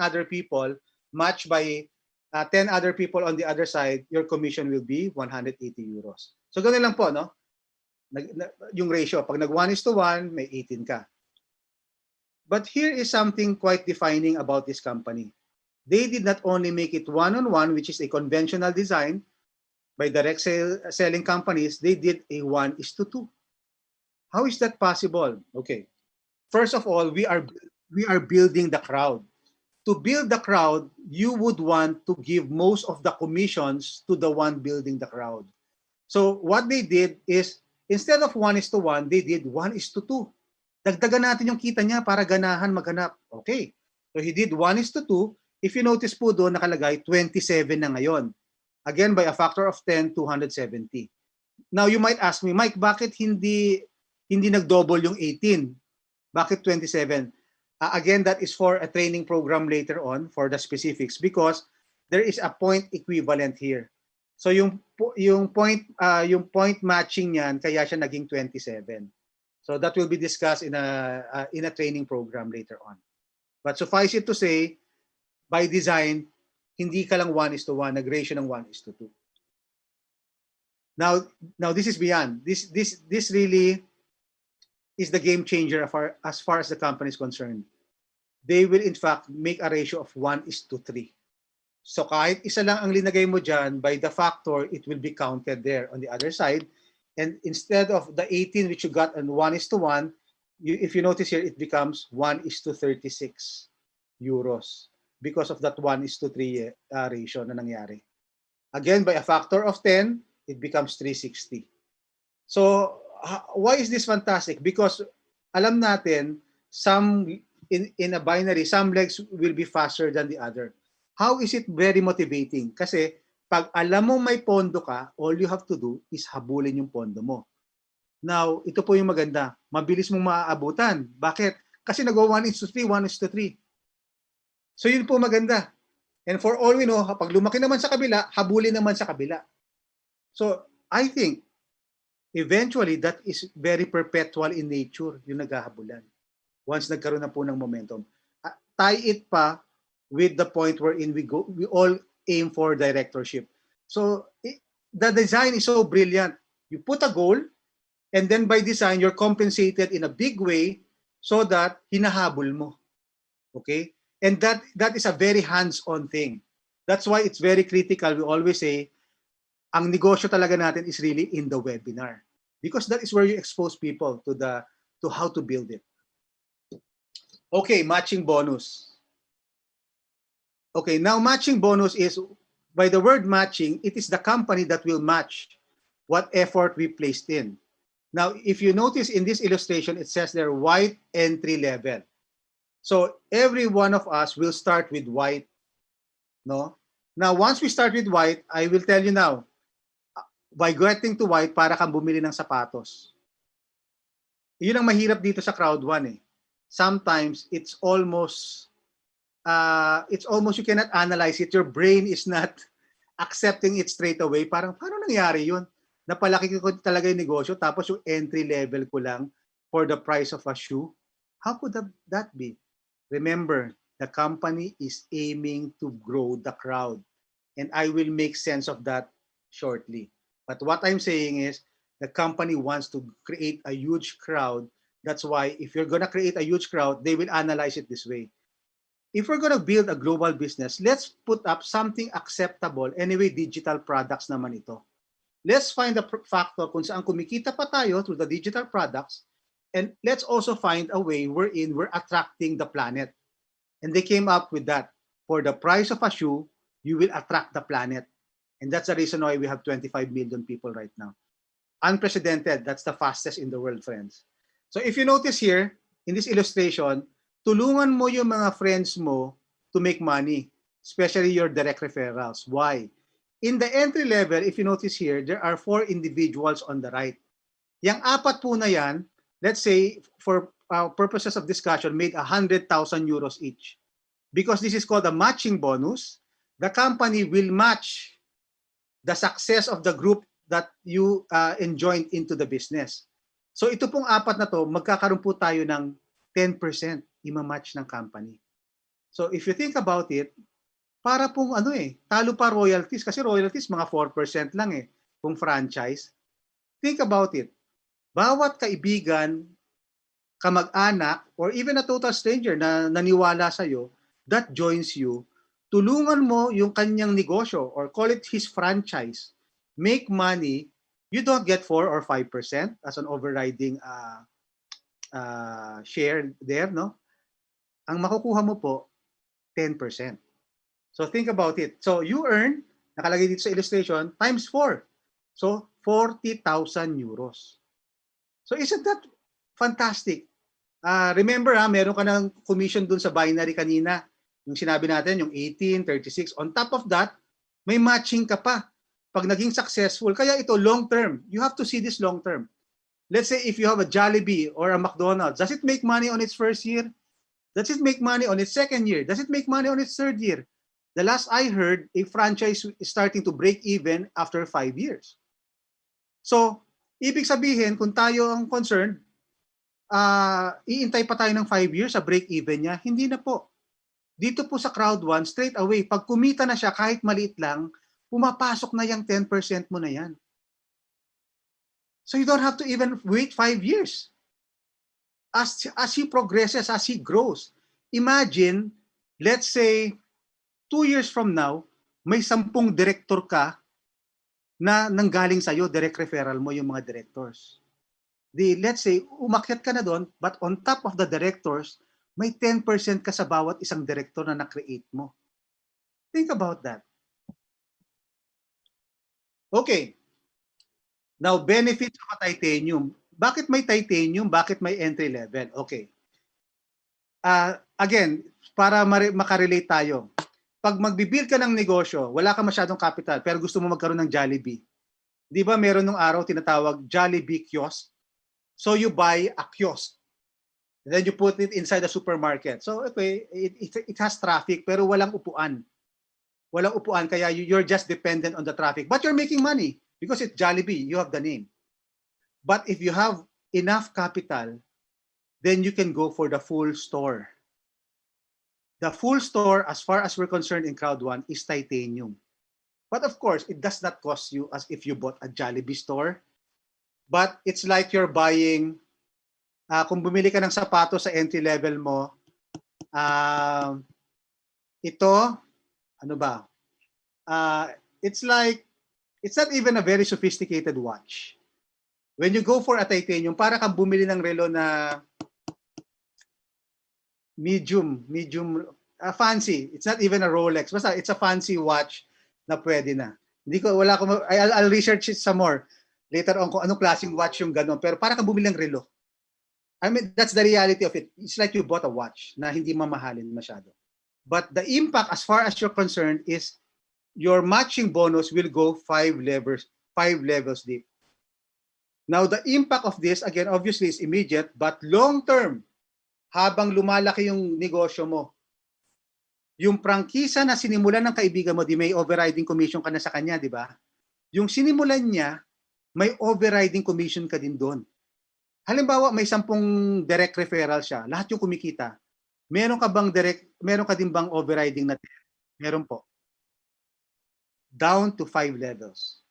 other people, matched by 10 other people on the other side, your commission will be 180 euros. So, ganun lang po, no? Yung ratio, pag nag-1:1, may 18 ka. But here is something quite defining about this company. They did not only make it 1-on-1, which is a conventional design by direct selling companies, they did a 1:2. How is that possible? Okay. First of all, we are building the crowd. To build the crowd, you would want to give most of the commissions to the one building the crowd. So what they did is, instead of 1:1, they did 1:2. Dagdagan natin yung kita niya para ganahan maghanap. Okay. So he did 1:2. If you notice po doon, nakalagay 27 na ngayon. Again, by a factor of 10, 270. Now, you might ask me, Mike, bakit hindi nag-double yung 18? Bakit 27? Again, that is for a training program later on for the specifics because there is a point equivalent here. So yung point matching niyan kaya siya naging 27. So that will be discussed in a training program later on. But suffice it to say, by design, hindi ka lang 1:1, nag-ratio ng 1:2. Now this is beyond. This really is the game changer as far as the company is concerned. They will in fact make a ratio of 1:3. So kahit isa lang ang linagay mo dyan, by the factor, it will be counted there on the other side. And instead of the 18 which you got on 1:1, if you notice here, it becomes 1:36 euros because of that 1:3 ratio na nangyari. Again, by a factor of 10, it becomes 360. So why is this fantastic? Because alam natin, some in a binary, some legs will be faster than the other. How is it very motivating? Kasi pag alam mo may pondo ka, all you have to do is habulin yung pondo mo. Now, ito po yung maganda. Mabilis mong maaabutan. Bakit? Kasi nag-1:3, 1:3. So yun po maganda. And for all we know, pag lumaki naman sa kabila, habulin naman sa kabila. So I think, eventually, that is very perpetual in nature, yung naghahabulan. Once nagkaroon na po ng momentum. Tie it pa with the point wherein we all aim for directorship. So the design is so brilliant. You put a goal, and then by design, you're compensated in a big way so that hinahabol mo. Okay? And that is a very hands-on thing. That's why it's very critical. We always say, ang negosyo talaga natin is really in the webinar. Because that is where you expose people to how to build it. Okay, matching bonus. Okay, now matching bonus is, by the word matching, it is the company that will match what effort we placed in. Now, if you notice in this illustration, it says there white entry level. So every one of us will start with white. No? Now, once we start with white, I will tell you now, by getting to white, para kang bumili ng sapatos. Yun ang mahirap dito sa crowd one eh. Sometimes it's almost you cannot analyze it. Your brain is not accepting it straight away. Parang, paano nangyari yun? Napalaki ko talaga yung negosyo, tapos yung entry level ko lang for the price of a shoe. How could that be? Remember, the company is aiming to grow the crowd. And I will make sense of that shortly. But what I'm saying is, the company wants to create a huge crowd. That's why if you're going to create a huge crowd, they will analyze it this way. If we're going to build a global business, let's put up something acceptable. Anyway, digital products naman ito. Let's find a factor kung saan kumikita pa tayo through the digital products. And let's also find a way wherein we're attracting the planet. And they came up with that. For the price of a shoe, you will attract the planet. And that's the reason why we have 25 million people right now. Unprecedented. That's the fastest in the world, friends. So if you notice here, in this illustration, tulungan mo yung mga friends mo to make money, especially your direct referrals. Why? In the entry level, if you notice here, there are 4 individuals on the right. Yang 4 po na yan, let's say, for purposes of discussion, made 100,000 euros each. Because this is called a matching bonus, the company will match the success of the group that you enjoined into the business. So ito pong 4 na to, magkakaroon po tayo ng 10% ima-match ng company. So if you think about it, para pong talo pa royalties, kasi royalties mga 4% lang kung franchise. Think about it. Bawat kaibigan, kamag-anak, or even a total stranger na naniwala sa'yo, that joins you, tulungan mo yung kanyang negosyo, or call it his franchise, make money. You don't get 4 or 5% as an overriding share there, no? Ang makukuha mo po, 10%. So think about it. So you earn, nakalagay dito sa illustration, times 4. So 40,000 euros. So isn't that fantastic? Remember, meron ka ng commission dun sa binary kanina. Yung sinabi natin, yung 18, 36. On top of that, may matching ka pa. Pag naging successful, kaya ito long term. You have to see this long term. Let's say if you have a Jollibee or a McDonald's, does it make money on its first year? Does it make money on its second year? Does it make money on its third year? The last I heard, a franchise is starting to break even after 5 years. So, ibig sabihin, kung tayo ang concerned, iintay pa tayo ng 5 years sa break even niya? Hindi na po. Dito po sa Crowd One, straight away, pag kumita na siya kahit maliit lang, pumapasok na yung 10% mo na yan. So you don't have to even wait 5 years. As he progresses, as he grows, imagine, let's say, 2 years from now, may 10 director ka na nanggaling sa'yo, direct referral mo yung mga directors. Let's say, umakyat ka na doon, but on top of the directors, may 10% ka sa bawat isang director na na-create mo. Think about that. Okay. Now, benefits of a titanium. Bakit may titanium? Bakit may entry level? Okay. Again, para makarelate tayo. Pag magbibuild ka ng negosyo, wala ka masyadong capital, pero gusto mo magkaroon ng Jollibee. Di ba meron nung araw tinatawag Jollibee kiosk? So you buy a kiosk. And then you put it inside the supermarket. So okay, it has traffic, pero walang upuan. Walang upuan, kaya you're just dependent on the traffic. But you're making money because it's Jollibee, you have the name. But if you have enough capital, then you can go for the full store. The full store, as far as we're concerned in Crowd One, is titanium. But of course, it does not cost you as if you bought a Jollibee store. But it's like you're buying, kung bumili ka ng sapatos sa entry level mo, ito, ano ba? It's like, it's not even a very sophisticated watch. When you go for a titanium, para kang bumili ng relo na medium, fancy. It's not even a Rolex. Basta it's a fancy watch na pwede na. I'll research it some more later on kung anong klaseng watch yung gano'n. Pero para kang bumili ng relo. I mean, that's the reality of it. It's like you bought a watch na hindi mamahalin masyado. But the impact, as far as you're concerned, is your matching bonus will go 5 levels deep. Now, the impact of this, again, obviously is immediate, but long-term, habang lumalaki yung negosyo mo, yung prangkisa na sinimulan ng kaibigan mo, di may overriding commission ka na sa kanya, di ba? Yung sinimulan niya, may overriding commission ka din doon. Halimbawa, may 10 direct referral siya, lahat yung kumikita. Meron ka din bang overriding na? Meron po. Down to 5 levels.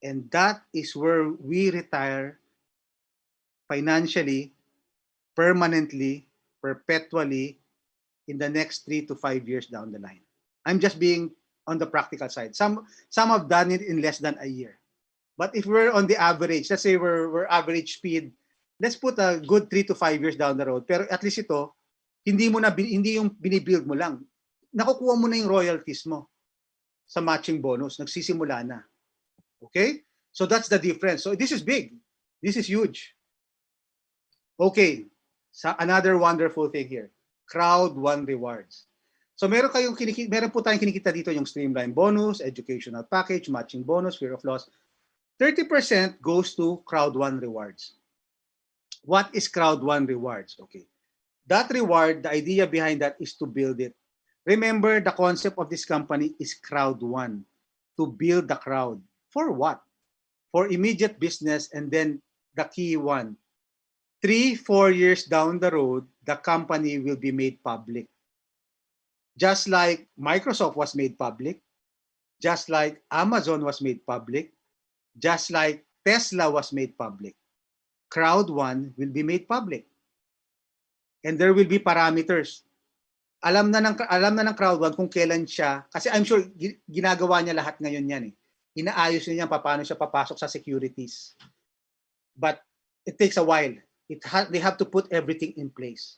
And that is where we retire financially, permanently, perpetually in the next 3 to 5 years down the line. I'm just being on the practical side. Some have done it in less than a year. But if we're on the average, let's say we're average speed, let's put a good 3 to 5 years down the road. Pero at least ito, hindi yung binibuild mo lang. Nakukuha mo na yung royalties mo sa matching bonus. Nagsisimula na. Okay? So that's the difference. So this is big. This is huge. Okay. So another wonderful thing here. Crowd One rewards. So meron po tayong kinikita dito yung streamline bonus, educational package, matching bonus, fear of loss. 30% goes to Crowd One rewards. What is Crowd One rewards? Okay. That reward, the idea behind that is to build it. Remember, the concept of this company is Crowd One, to build the crowd. For what? For immediate business, and then the key one. 3-4 years down the road, the company will be made public. Just like Microsoft was made public, just like Amazon was made public, just like Tesla was made public. Crowd One will be made public. And there will be parameters. Alam na ng Crowd One kung kailan siya, kasi I'm sure ginagawa niya lahat ngayon yan eh. Inaayos niya paano siya papasok sa securities. But it takes a while. They have to put everything in place.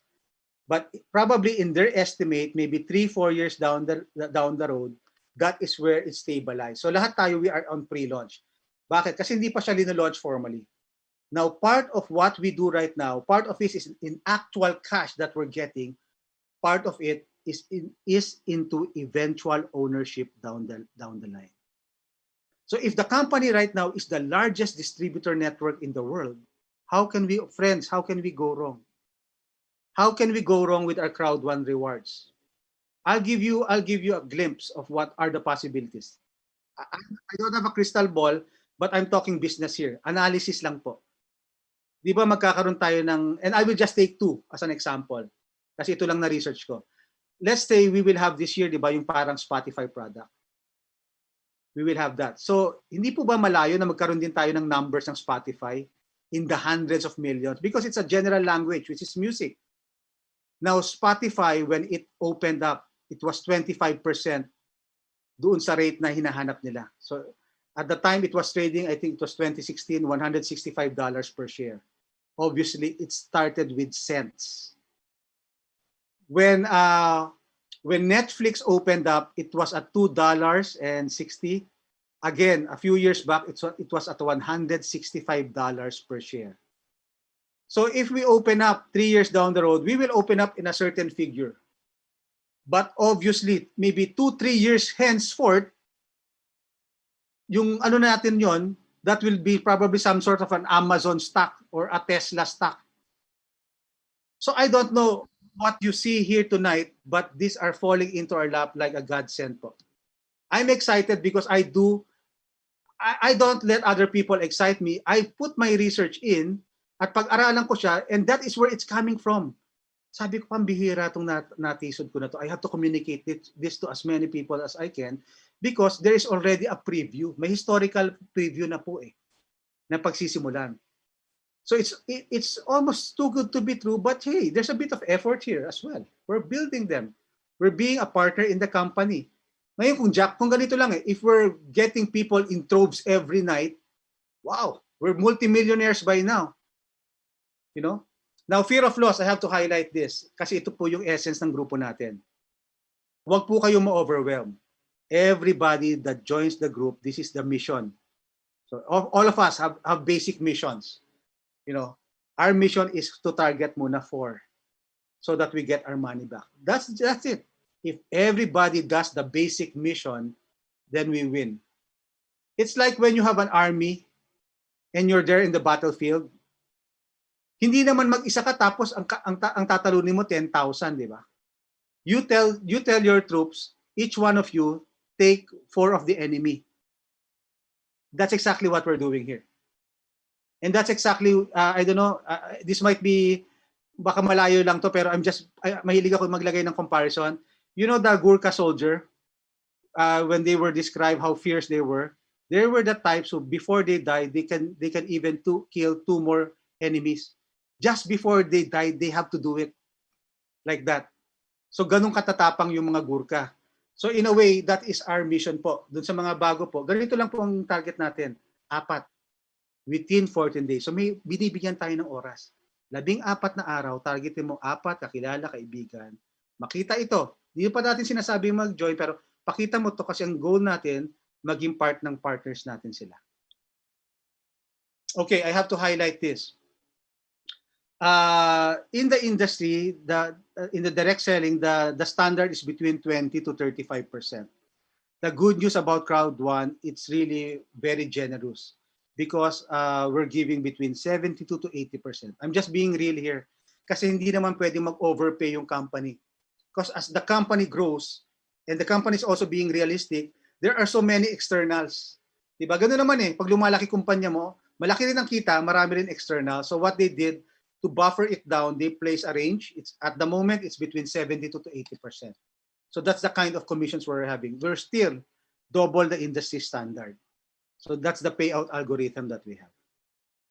But probably in their estimate, maybe 3-4 years down the road, that is where it's stabilized. So lahat tayo, we are on pre-launch. Bakit? Kasi hindi pa siya lino-launch formally. Now, part of what we do right now, part of it is in actual cash that we're getting. Part of it is into eventual ownership down the line. So if the company right now is the largest distributor network in the world, How can we, friends, how can we go wrong? How can we go wrong with our crowd one rewards? I'll give you a glimpse of what are the possibilities. I don't have a crystal ball, but I'm talking business here. Analysis lang po. Di ba magkakaroon tayo ng, and I will just take two as an example. Kasi ito lang na research ko. Let's say we will have this year, di ba, yung parang Spotify product. We will have that. So, hindi po ba malayo na magkaroon din tayo ng numbers ng Spotify in the hundreds of millions? Because it's a general language, which is music. Now, Spotify, when it opened up, it was 25% doon sa rate na hinahanap nila. So, at the time it was trading, I think it was 2016, $165 per share. Obviously, it started with cents. When Netflix opened up, it was at $2.60. Again, a few years back, it was at $165 per share. So if we open up 3 years down the road, we will open up in a certain figure. But obviously, maybe 2-3 years henceforth, yung ano natin yon, that will be probably some sort of an Amazon stock or a Tesla stock. So I don't know what you see here tonight, but these are falling into our lap like a godsend po. I'm excited because I don't let other people excite me. I put my research in at pag-aralan ko siya, and that is where it's coming from. Sabi ko, pambihira itong natisod ko na to. I have to communicate this to as many people as I can because there is already a preview. May historical preview na po na pagsisimulan. So it's almost too good to be true, but hey, there's a bit of effort here as well. We're building them. We're being a partner in the company. Ngayon kung ganito lang if we're getting people in troves every night, wow, we're multimillionaires by now. You know? Now, fear of loss, I have to highlight this kasi ito po yung essence ng grupo natin. Huwag po kayong ma-overwhelm. Everybody that joins the group, this is the mission. So all of us have basic missions. You know, our mission is to target muna 4 so that we get our money back. That's it. If everybody does the basic mission, then we win. It's like when you have an army and you're there in the battlefield, hindi naman mag-isa ka tapos ang tatalunin mo 10,000, di ba? You tell your troops, each one of you take 4 of the enemy. That's exactly what we're doing here. And that's exactly, I don't know, this might be, baka malayo lang to, pero mahilig ako maglagay ng comparison. You know the Gurkha soldier, when they were described how fierce they were the types who before they die, they can even kill 2 more enemies. Just before they die, they have to do it like that. So ganun katatapang yung mga Gurkha. So in a way, that is our mission po. Doon sa mga bago po, ganito lang po ang target natin. 4 within 14 days. So may binibigyan tayo ng oras. 14 na araw, targetin mo 4 kakilala, kaibigan. Makita ito. Hindi pa natin sinasabi mag-join, pero pakita mo to kasi ang goal natin, maging part ng partners natin sila. Okay, I have to highlight this. In the industry, in the direct selling, the standard is between 20 to 35%. The good news about Crowd1, it's really very generous because we're giving between 72 to 80%. I'm just being real here kasi hindi naman pwedeng mag-overpay yung company. Because as the company grows and the company is also being realistic, there are so many externals. Diba? Ganun naman pag lumalaki kumpanya mo, malaki rin ang kita, marami rin external. So what they did, to buffer it down, they place a range. It's at the moment it's between 72 to 80%. So that's the kind of commissions we're having. We're still double the industry standard. So that's the payout algorithm that we have.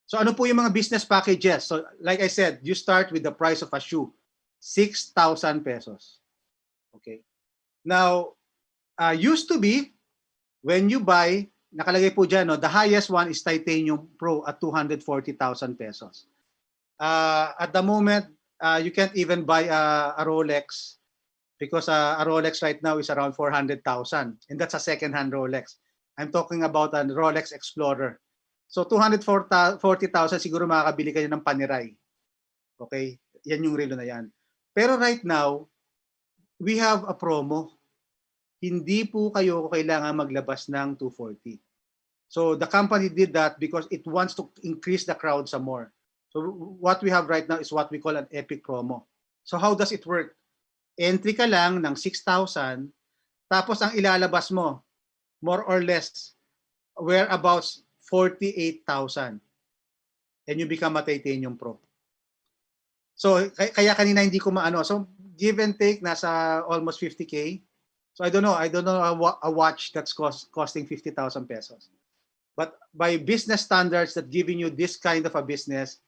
So ano po yung mga business packages? So like I said, you start with the price of a shoe, 6,000 pesos. Okay. Now, used to be when you buy, nakalagay po dyan, the highest one is Titanium Pro at 240,000 pesos. At the moment, you can't even buy a Rolex because a Rolex right now is around 400,000, and that's a second-hand Rolex. I'm talking about a Rolex Explorer. So 240,000 siguro makakabili kayo ng Panerai. Okay? Yan yung relo na yan. Pero right now, we have a promo. Hindi po kayo kailangan maglabas ng 240. So the company did that because it wants to increase the crowd some more. So what we have right now is what we call an epic promo. So how does it work? Entry ka lang ng 6,000, tapos ang ilalabas mo, more or less, whereabouts 48,000. And you become a Titanium Pro. So kaya kanina hindi ko maano. So give and take, nasa almost 50K. So I don't know a watch that's costing 50,000 pesos. But by business standards that giving you this kind of a business,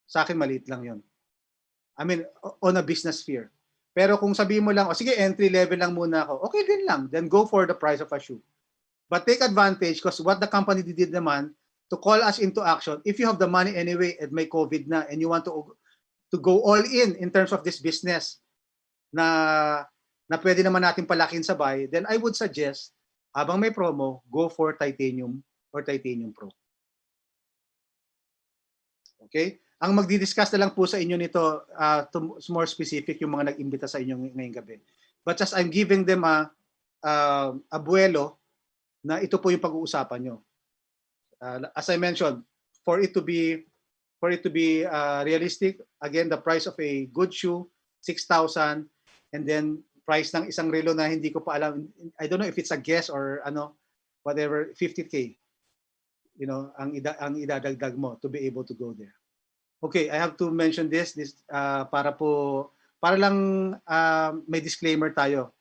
sa akin maliit lang yun. I mean, on a business sphere. Pero kung sabihin mo lang, sige, entry level lang muna ako, okay din lang. Then go for the price of a shoe. But take advantage because what the company did naman, to call us into action, if you have the money anyway and may COVID na and you want to go all in terms of this business na pwede naman natin palakin sabay, then I would suggest, habang may promo, go for Titanium or Titanium Pro. Okay? Ang magdi-discuss na lang po sa inyo nito, more specific yung mga nag-imbita sa inyo ngayong gabi. But just I'm giving them a buwelo na ito po yung pag-uusapan nyo. As I mentioned, for it to be realistic, again, the price of a good shoe, 6,000, and then price ng isang relo na hindi ko pa alam, I don't know if it's a guess or whatever, 50K. You know, ang idadagdag mo to be able to go there. Okay, I have to mention this para lang may disclaimer tayo.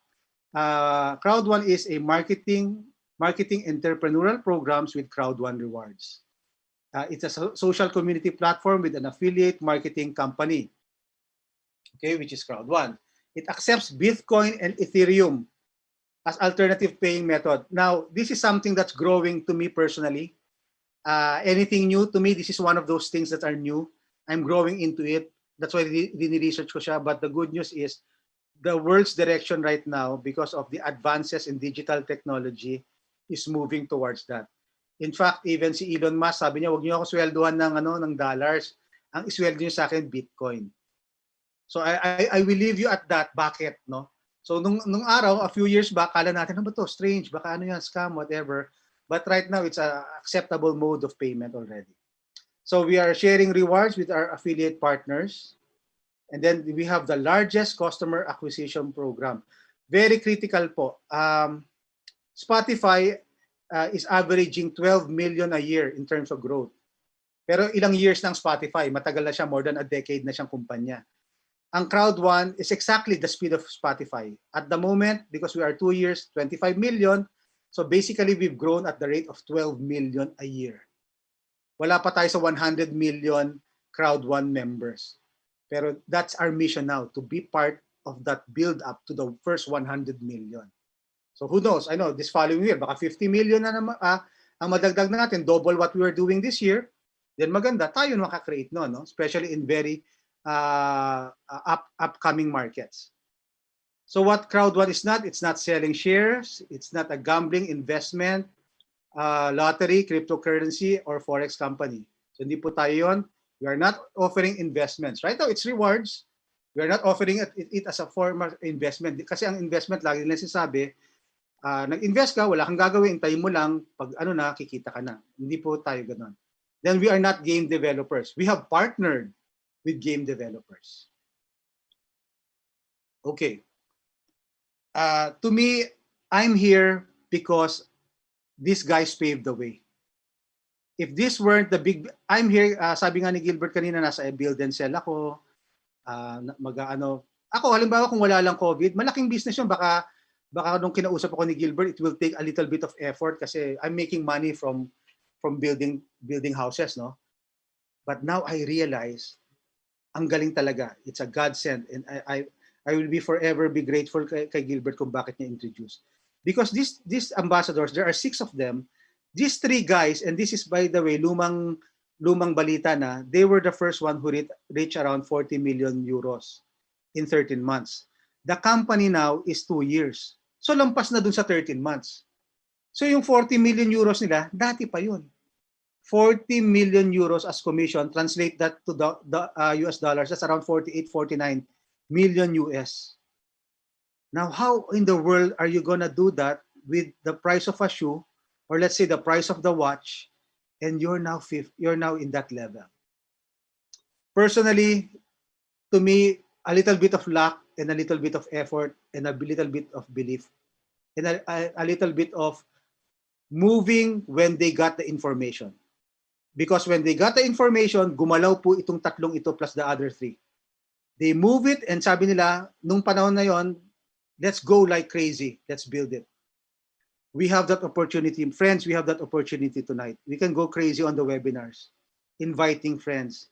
Crowd1 is a marketing entrepreneurial programs with Crowd1 rewards. It's a social community platform with an affiliate marketing company, okay, which is Crowd1. It accepts Bitcoin and Ethereum as alternative paying method. Now, this is something that's growing to me personally. Anything new to me, this is one of those things that are new. I'm growing into it. That's why research ko siya. But the good news is the world's direction right now, because of the advances in digital technology, is moving towards that. In fact, even si Elon Musk, sabi niya, wag niyo ako swelduhan ng dollars. Ang isweldo niyo sa akin, Bitcoin. So I will leave you at that. Bakit, no? So nung araw, a few years back, kala natin, ano ba to? Strange, baka ano yan, scam, whatever. But right now, it's an acceptable mode of payment already. So we are sharing rewards with our affiliate partners. And then we have the largest customer acquisition program. Very critical po. Spotify is averaging 12 million a year in terms of growth. Pero ilang years ng Spotify, matagal na siya, more than a decade na siyang kumpanya. Ang Crowd1 is exactly the speed of Spotify. At the moment, because we are 2 years, 25 million, so basically we've grown at the rate of 12 million a year. Wala pa tayo sa 100 million Crowd1 members. Pero that's our mission now, to be part of that build up to the first 100 million. So who knows? I know this following year, baka 50 million na naman ang madagdag natin, double what we were doing this year. Then maganda, tayo makakreate no? Especially in very upcoming markets. So what Crowd1 is not, it's not selling shares, it's not a gambling investment, lottery, cryptocurrency, or forex company. So hindi po tayo yun. We are not offering investments. Right now, it's rewards. We are not offering it as a form of investment. Kasi ang investment, lagi nila sinasabi, nag-invest ka, wala kang gagawin, tayo mo lang, pag kikita ka na. Hindi po tayo ganun. Then we are not game developers. We have partnered with game developers. Okay. To me, I'm here because these guys paved the way. If this weren't the big, I'm here, sabi nga ni Gilbert kanina, nasa build and sell ako, ako halimbawa kung wala lang COVID, malaking business yun, baka nung kinausap ako ni Gilbert, it will take a little bit of effort kasi I'm making money from building houses, no? But now I realize, ang galing talaga, it's a godsend, and I will be forever be grateful kay Gilbert kung bakit niya introduce. Because these ambassadors, there are 6 of them. These 3 guys, and this is, by the way, lumang balita na, they were the first one who reached around 40 million euros in 13 months. The company now is 2 years. So lampas na dun sa 13 months. So yung 40 million euros nila, dati pa yun. 40 million euros as commission, translate that to the US dollars, that's around 48-49 million US. Now, how in the world are you gonna do that with the price of a shoe, or let's say the price of the watch, and you're now in that level? Personally, to me, a little bit of luck and a little bit of effort and a little bit of belief and a little bit of moving when they got the information. Because when they got the information, gumalaw po itong tatlong ito plus the other three. They move it and sabi nila, nung panahon na yon, let's go like crazy. Let's build it. We have that opportunity. Friends, we have that opportunity tonight. We can go crazy on the webinars, inviting friends.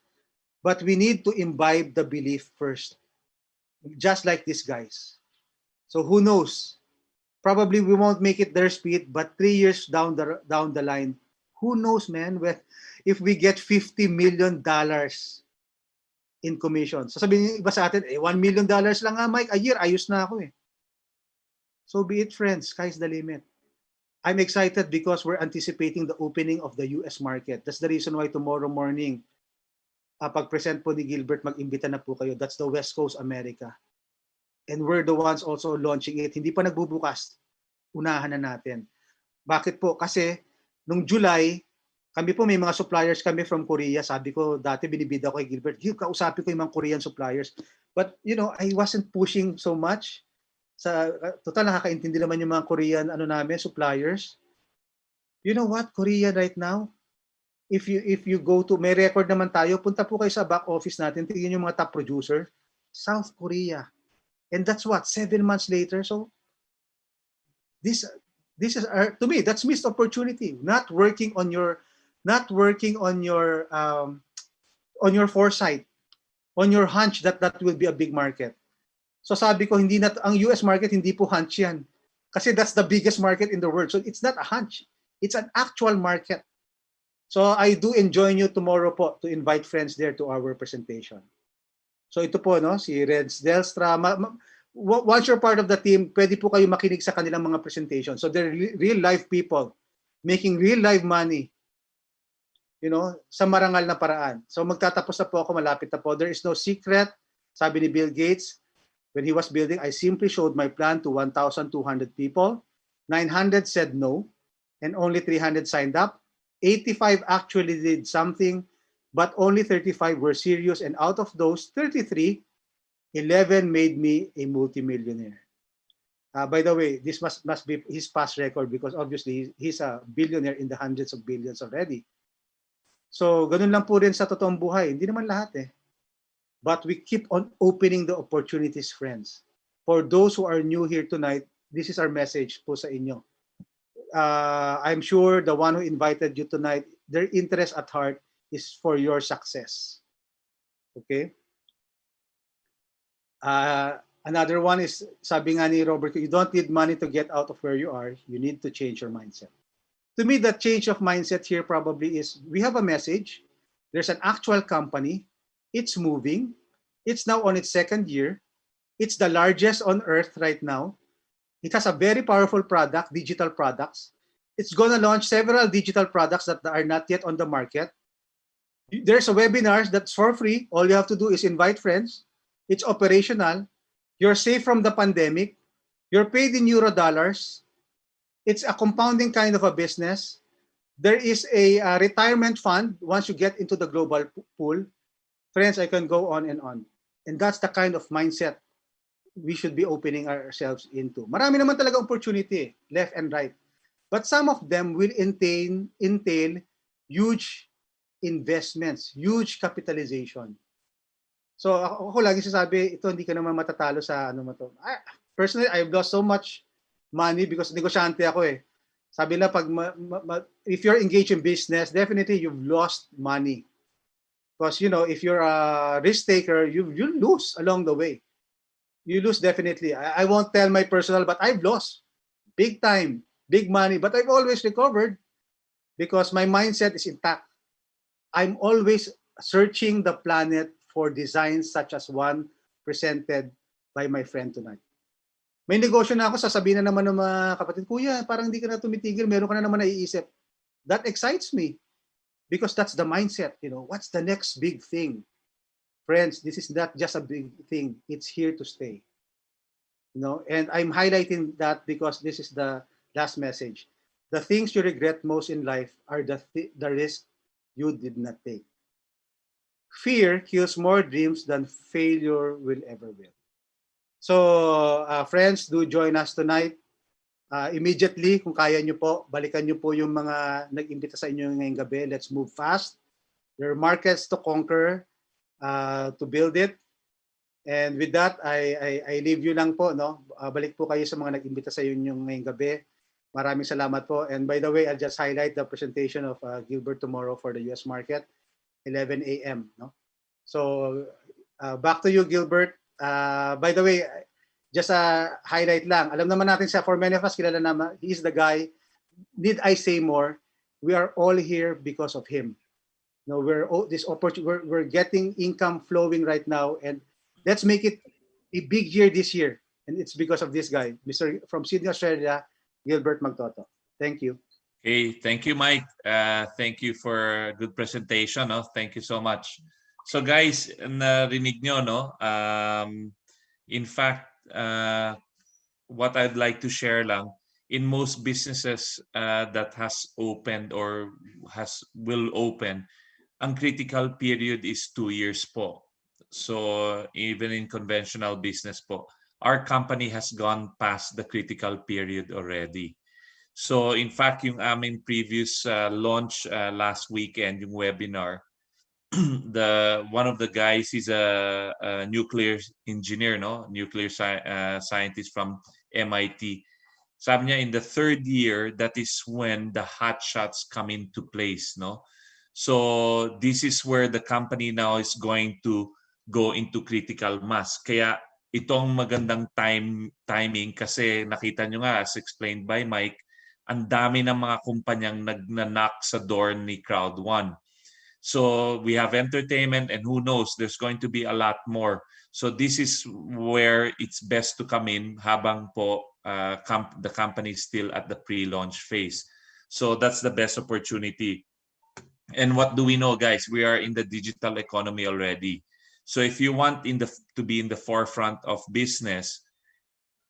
But we need to imbibe the belief first, just like these guys. So who knows? Probably we won't make it their speed, but 3 years down the line, who knows, man? If we get $50 million in commission. So sabihin iba sa atin, $1 million lang nga, Mike, a year, ayos na ako eh. So be it, friends, sky's the limit. I'm excited because we're anticipating the opening of the US market. That's the reason why tomorrow morning, pag-present po ni Gilbert, mag-imbita na po kayo. That's the West Coast America. And we're the ones also launching it. Hindi pa nagbubukas. Unahan na natin. Bakit po? Kasi nung July, kami po may mga suppliers kami from Korea. Sabi ko, dati binibida ko kay Gilbert, kausapin ko yung mga Korean suppliers. But, I wasn't pushing so much. Total, nakakaintindi naman yung mga Korean suppliers. You know what? Korea right now, if you go to, may record naman tayo, punta po kayo sa back office natin, tingnan yung mga top producer, South Korea. And that's what, 7 months later. So this is to me, that's missed opportunity. Not working on your foresight, on your hunch that will be a big market. So sabi ko, ang US market hindi po hunch yan. Kasi that's the biggest market in the world. So it's not a hunch. It's an actual market. So I do enjoin you tomorrow po to invite friends there to our presentation. So ito po, si Reds Delstra. Once you're part of the team, pwede po kayo makinig sa kanilang mga presentation. So they're real life people making real life money, sa marangal na paraan. So magtatapos na po ako, malapit na po. There is no secret. Sabi ni Bill Gates, when he was building, I simply showed my plan to 1,200 people. 900 said no, and only 300 signed up. 85 actually did something, but only 35 were serious. And out of those 33, 11 made me a multimillionaire. By the way, this must be his past record because obviously he's a billionaire in the hundreds of billions already. So, ganun lang po rin sa totoong buhay. Hindi naman lahat eh. But we keep on opening the opportunities, friends. For those who are new here tonight, this is our message po sa inyo. I'm sure the one who invited you tonight, their interest at heart is for your success. Okay? Another one is, sabi nga ni Robert, you don't need money to get out of where you are. You need to change your mindset. To me, the change of mindset here probably is, we have a message. There's an actual company. It's moving. It's now on its second year. It's the largest on earth right now. It has a very powerful product, digital products. It's going to launch several digital products that are not yet on the market. There's a webinar that's for free. All you have to do is invite friends. It's operational. You're safe from the pandemic. You're paid in euro dollars. It's a compounding kind of a business. There is a retirement fund once you get into the global pool. Friends, I can go on and on. And that's the kind of mindset we should be opening ourselves into. Marami naman talaga opportunity, left and right. But some of them will entail huge investments, huge capitalization. So ako lagi sasabi, ito hindi ka naman matatalo sa personally, I've lost so much money because negosyante ako eh. Sabi na if you're engaged in business, definitely you've lost money. Because if you're a risk taker, you lose along the way. You lose definitely. I won't tell my personal, but I've lost big time, big money, but I've always recovered because my mindset is intact. I'm always searching the planet for designs such as one presented by my friend tonight. May negosyo na ako, sasabihin na naman ng mga kapatid, Kuya, parang hindi ka na tumitigil, meron ka na naman naiisip. That excites me because that's the mindset. What's the next big thing? Friends, this is not just a big thing. It's here to stay. And I'm highlighting that because this is the last message. The things you regret most in life are the risk you did not take. fear kills more dreams than failure will ever will. So, friends, do join us tonight. Immediately, kung kaya nyo po, balikan nyo po yung mga nag-imbita sa inyo ngayong gabi. Let's move fast. There are markets to conquer, to build it. And with that, I leave you lang po, no? Balik po kayo sa mga nag-imbita sa inyo ngayong gabi. Maraming salamat po. And by the way, I'll just highlight the presentation of Gilbert tomorrow for the US market, 11 a.m. No? So, back to you, Gilbert. By the way, just a highlight lang. Alam naman natin siya, for many of us, kilala naman, he is the guy. Need I say more? We are all here because of him. No, we're getting income flowing right now, and let's make it a big year this year. And it's because of this guy, Mr. from Sydney, Australia, Gilbert Magtoto. Thank you. Okay, thank you, Mike. Thank you for a good presentation. No? Thank you so much. So guys, narinig nyo, no? In fact, what I'd like to share lang, in most businesses that has opened or will open, ang critical period is 2 years po. So even in conventional business po, our company has gone past the critical period already. So in fact, yung aming previous launch last weekend, yung webinar, one of the guys is a nuclear engineer, no, nuclear scientist from MIT. Sabi niya, in the 3rd year, that is when the hot shots come into place, no. So this is where the company now is going to go into critical mass. Kaya itong magandang timing kasi nakita nyo nga, as explained by Mike, ang dami ng mga kumpanyang nag-knock sa door ni Crowd1. So we have entertainment, and who knows, there's going to be a lot more. So this is where it's best to come in habang po the company is still at the pre-launch phase. So that's the best opportunity. And what do we know, guys? We are in the digital economy already. So if you want to be in the forefront of business,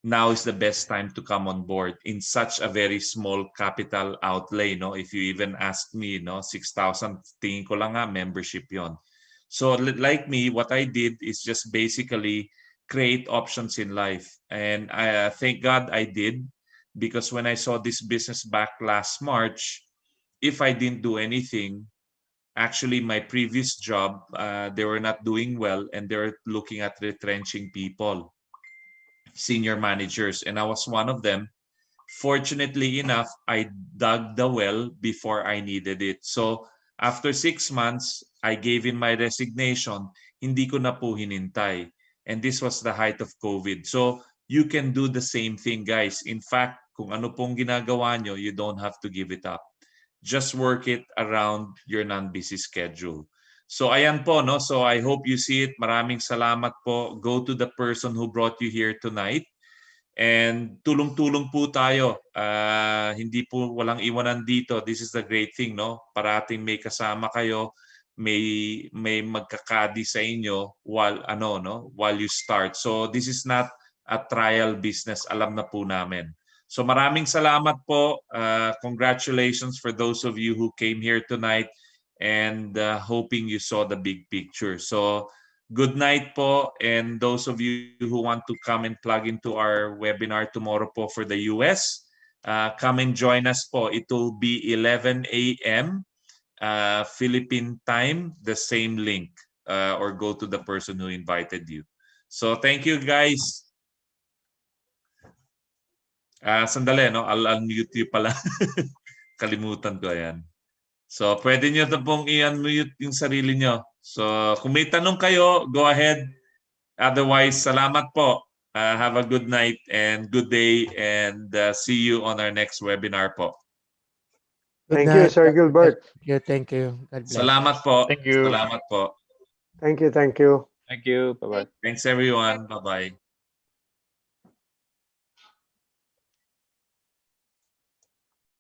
now is the best time to come on board in such a very small capital outlay. No, if you even ask me, no, 6,000 tingin ko lang nga membership yon. So like me, what I did is just basically create options in life, and I thank God I did, because when I saw this business back last March, if I didn't do anything, actually my previous job, they were not doing well, and they were looking at retrenching people, senior managers, and I was one of them. Fortunately enough, I dug the well before I needed it. So after 6 months, I gave in my resignation. Hindi ko na po hinintay. And this was the height of COVID. So you can do the same thing, guys. In fact, kung ano pong ginagawa nyo, you don't have to give it up. Just work it around your non-busy schedule. So ayan po, no? So I hope you see it. Maraming salamat po. Go to the person who brought you here tonight. And tulong-tulong po tayo. Hindi po walang iwanan dito. This is the great thing, no? Parating may kasama kayo, may magkakadi sa inyo while you start. So this is not a trial business. Alam na po namin. So maraming salamat po. Congratulations for those of you who came here tonight, and hoping you saw the big picture. So good night po, and those of you who want to come and plug into our webinar tomorrow po for the US, come and join us po. It will be 11 a.m. Philippine time, the same link, or go to the person who invited you. So thank you, guys. Sandali, no? I'll unmute you pala. Kalimutan ko yan. So pwede nyo na pong i-unmute yung sarili nyo. So kung may tanong kayo, go ahead. Otherwise, salamat po. Have a good night and good day, and see you on our next webinar po. Thank you, Sir Gilbert. Thank you. God bless. Salamat po. Thank you. Salamat po. Thank you. Thank you. Thank you. Bye-bye. Thanks everyone. Bye-bye.